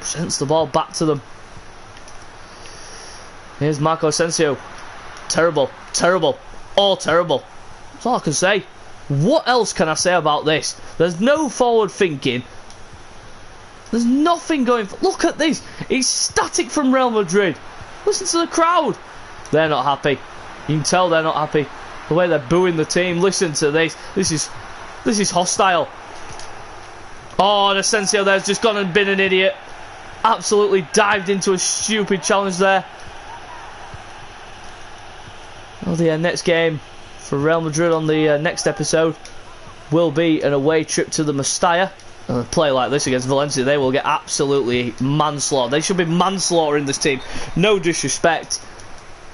sends the ball back to them. Here's Marco Asensio. Terrible, terrible, all terrible. That's all I can say. What else can I say about this? There's no forward thinking. There's nothing going... Look at this. It's static from Real Madrid. Listen to the crowd. They're not happy. You can tell they're not happy. The way they're booing the team. Listen to this. This is hostile. Oh, and Asensio there's just gone and been an idiot. Absolutely dived into a stupid challenge there. Well, the next game for Real Madrid on the next episode will be an away trip to the Mestalla. And a play like this against Valencia, they will get absolutely manslaughter. They should be manslaughtering this team. No disrespect,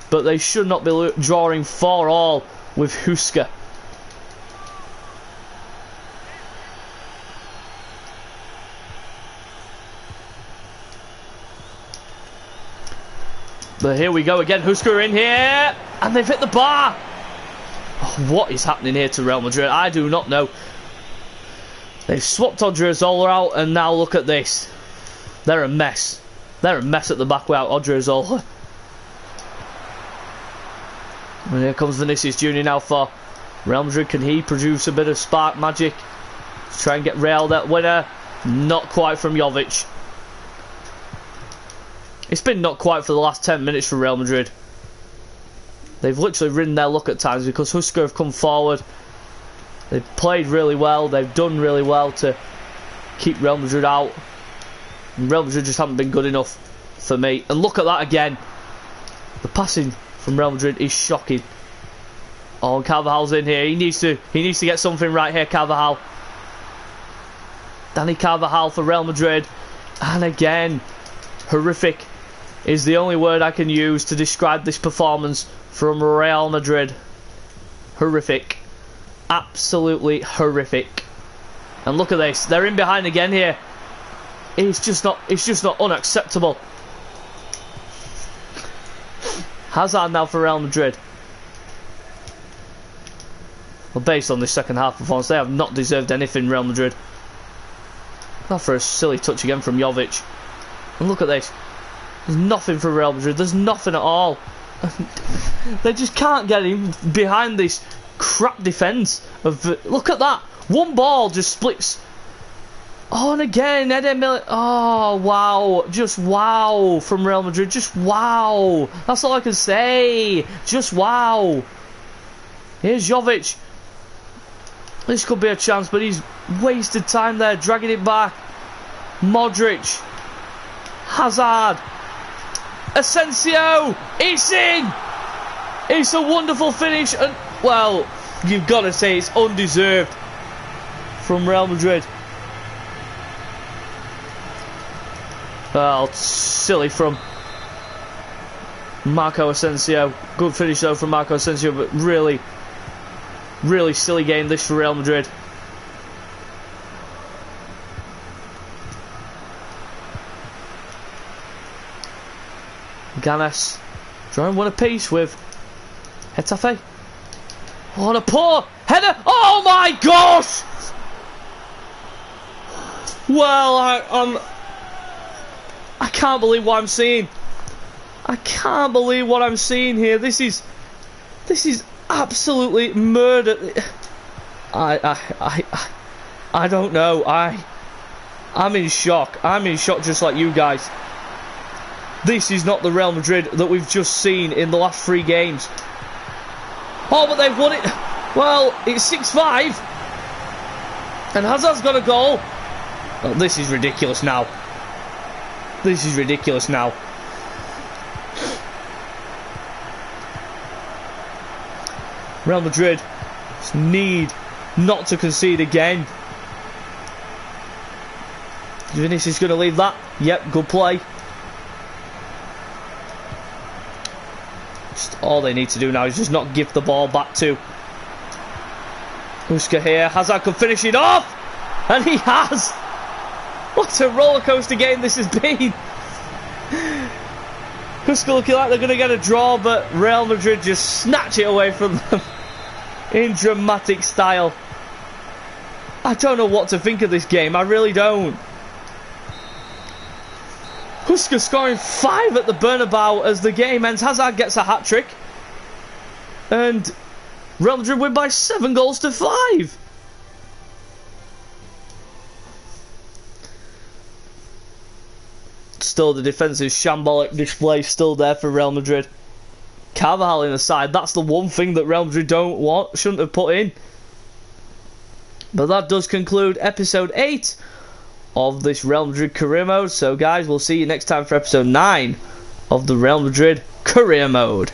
but they should not be drawing 4-all with Husker. So here we go again. Husker in here, and they've hit the bar. Oh, what is happening here to Real Madrid? I do not know. They've swapped Odriozola out, and now look at this. They're a mess. They're a mess at the back without Odriozola. And here comes Vinicius Junior now for Real Madrid. Can he produce a bit of spark magic? Let's try and get Real that winner. Not quite from Jovic. It's been not quite for the last 10 minutes for Real Madrid. They've literally ridden their luck at times because Husker have come forward. They've played really well. They've done really well to keep Real Madrid out. And Real Madrid just haven't been good enough for me. And look at that again. The passing from Real Madrid is shocking. Oh, and Carvajal's in here. He needs to get something right here, Carvajal. Danny Carvajal for Real Madrid. And again, horrific is the only word I can use to describe this performance from Real Madrid. Horrific. Absolutely horrific. And look at this. They're in behind again here. It's just not unacceptable. Hazard now for Real Madrid. Well, based on this second half performance, they have not deserved anything, Real Madrid. Not for a silly touch again from Jovic. And look at this. There's nothing for Real Madrid. There's nothing at all. They just can't get him behind this crap defence. Look at that. One ball just splits. Oh, and again, oh, wow. Just wow from Real Madrid. Just wow. That's all I can say. Just wow. Here's Jovic. This could be a chance, but he's wasted time there, dragging it back. Modric. Hazard. Asensio. It's in. It's a wonderful finish. And, well, you've got to say it's undeserved from Real Madrid. Well, silly from Marco Asensio. Good finish though from Marco Asensio, but really, really silly game this for Real Madrid. Ganes trying one apiece with Getafe. Oh, and a poor header. Oh my gosh! Well, I can't believe what I'm seeing. I can't believe what I'm seeing here. This is absolutely murder. I don't know. I'm in shock. I'm in shock just like you guys. This is not the Real Madrid that we've just seen in the last 3 games. Oh, but they've won it. Well, it's 6-5. And Hazard's got a goal. Oh, this is ridiculous now. This is ridiculous now. Real Madrid need not to concede again. Vinicius going to leave that. Yep, good play. Just all they need to do now is just not give the ball back to Husker here. Hazard could finish it off. And he has. What a rollercoaster game this has been. Husker looking like they're going to get a draw, but Real Madrid just snatch it away from them in dramatic style. I don't know what to think of this game. I really don't. Husker scoring 5 at the Bernabeu as the game ends. Hazard gets a hat-trick. And Real Madrid win by 7 goals to 5. Still the defensive shambolic display still there for Real Madrid. Carvajal in the side. That's the one thing that Real Madrid shouldn't have put in. But that does conclude episode 8 of this Real Madrid career mode. So guys, we'll see you next time for episode 9 of the Real Madrid career mode.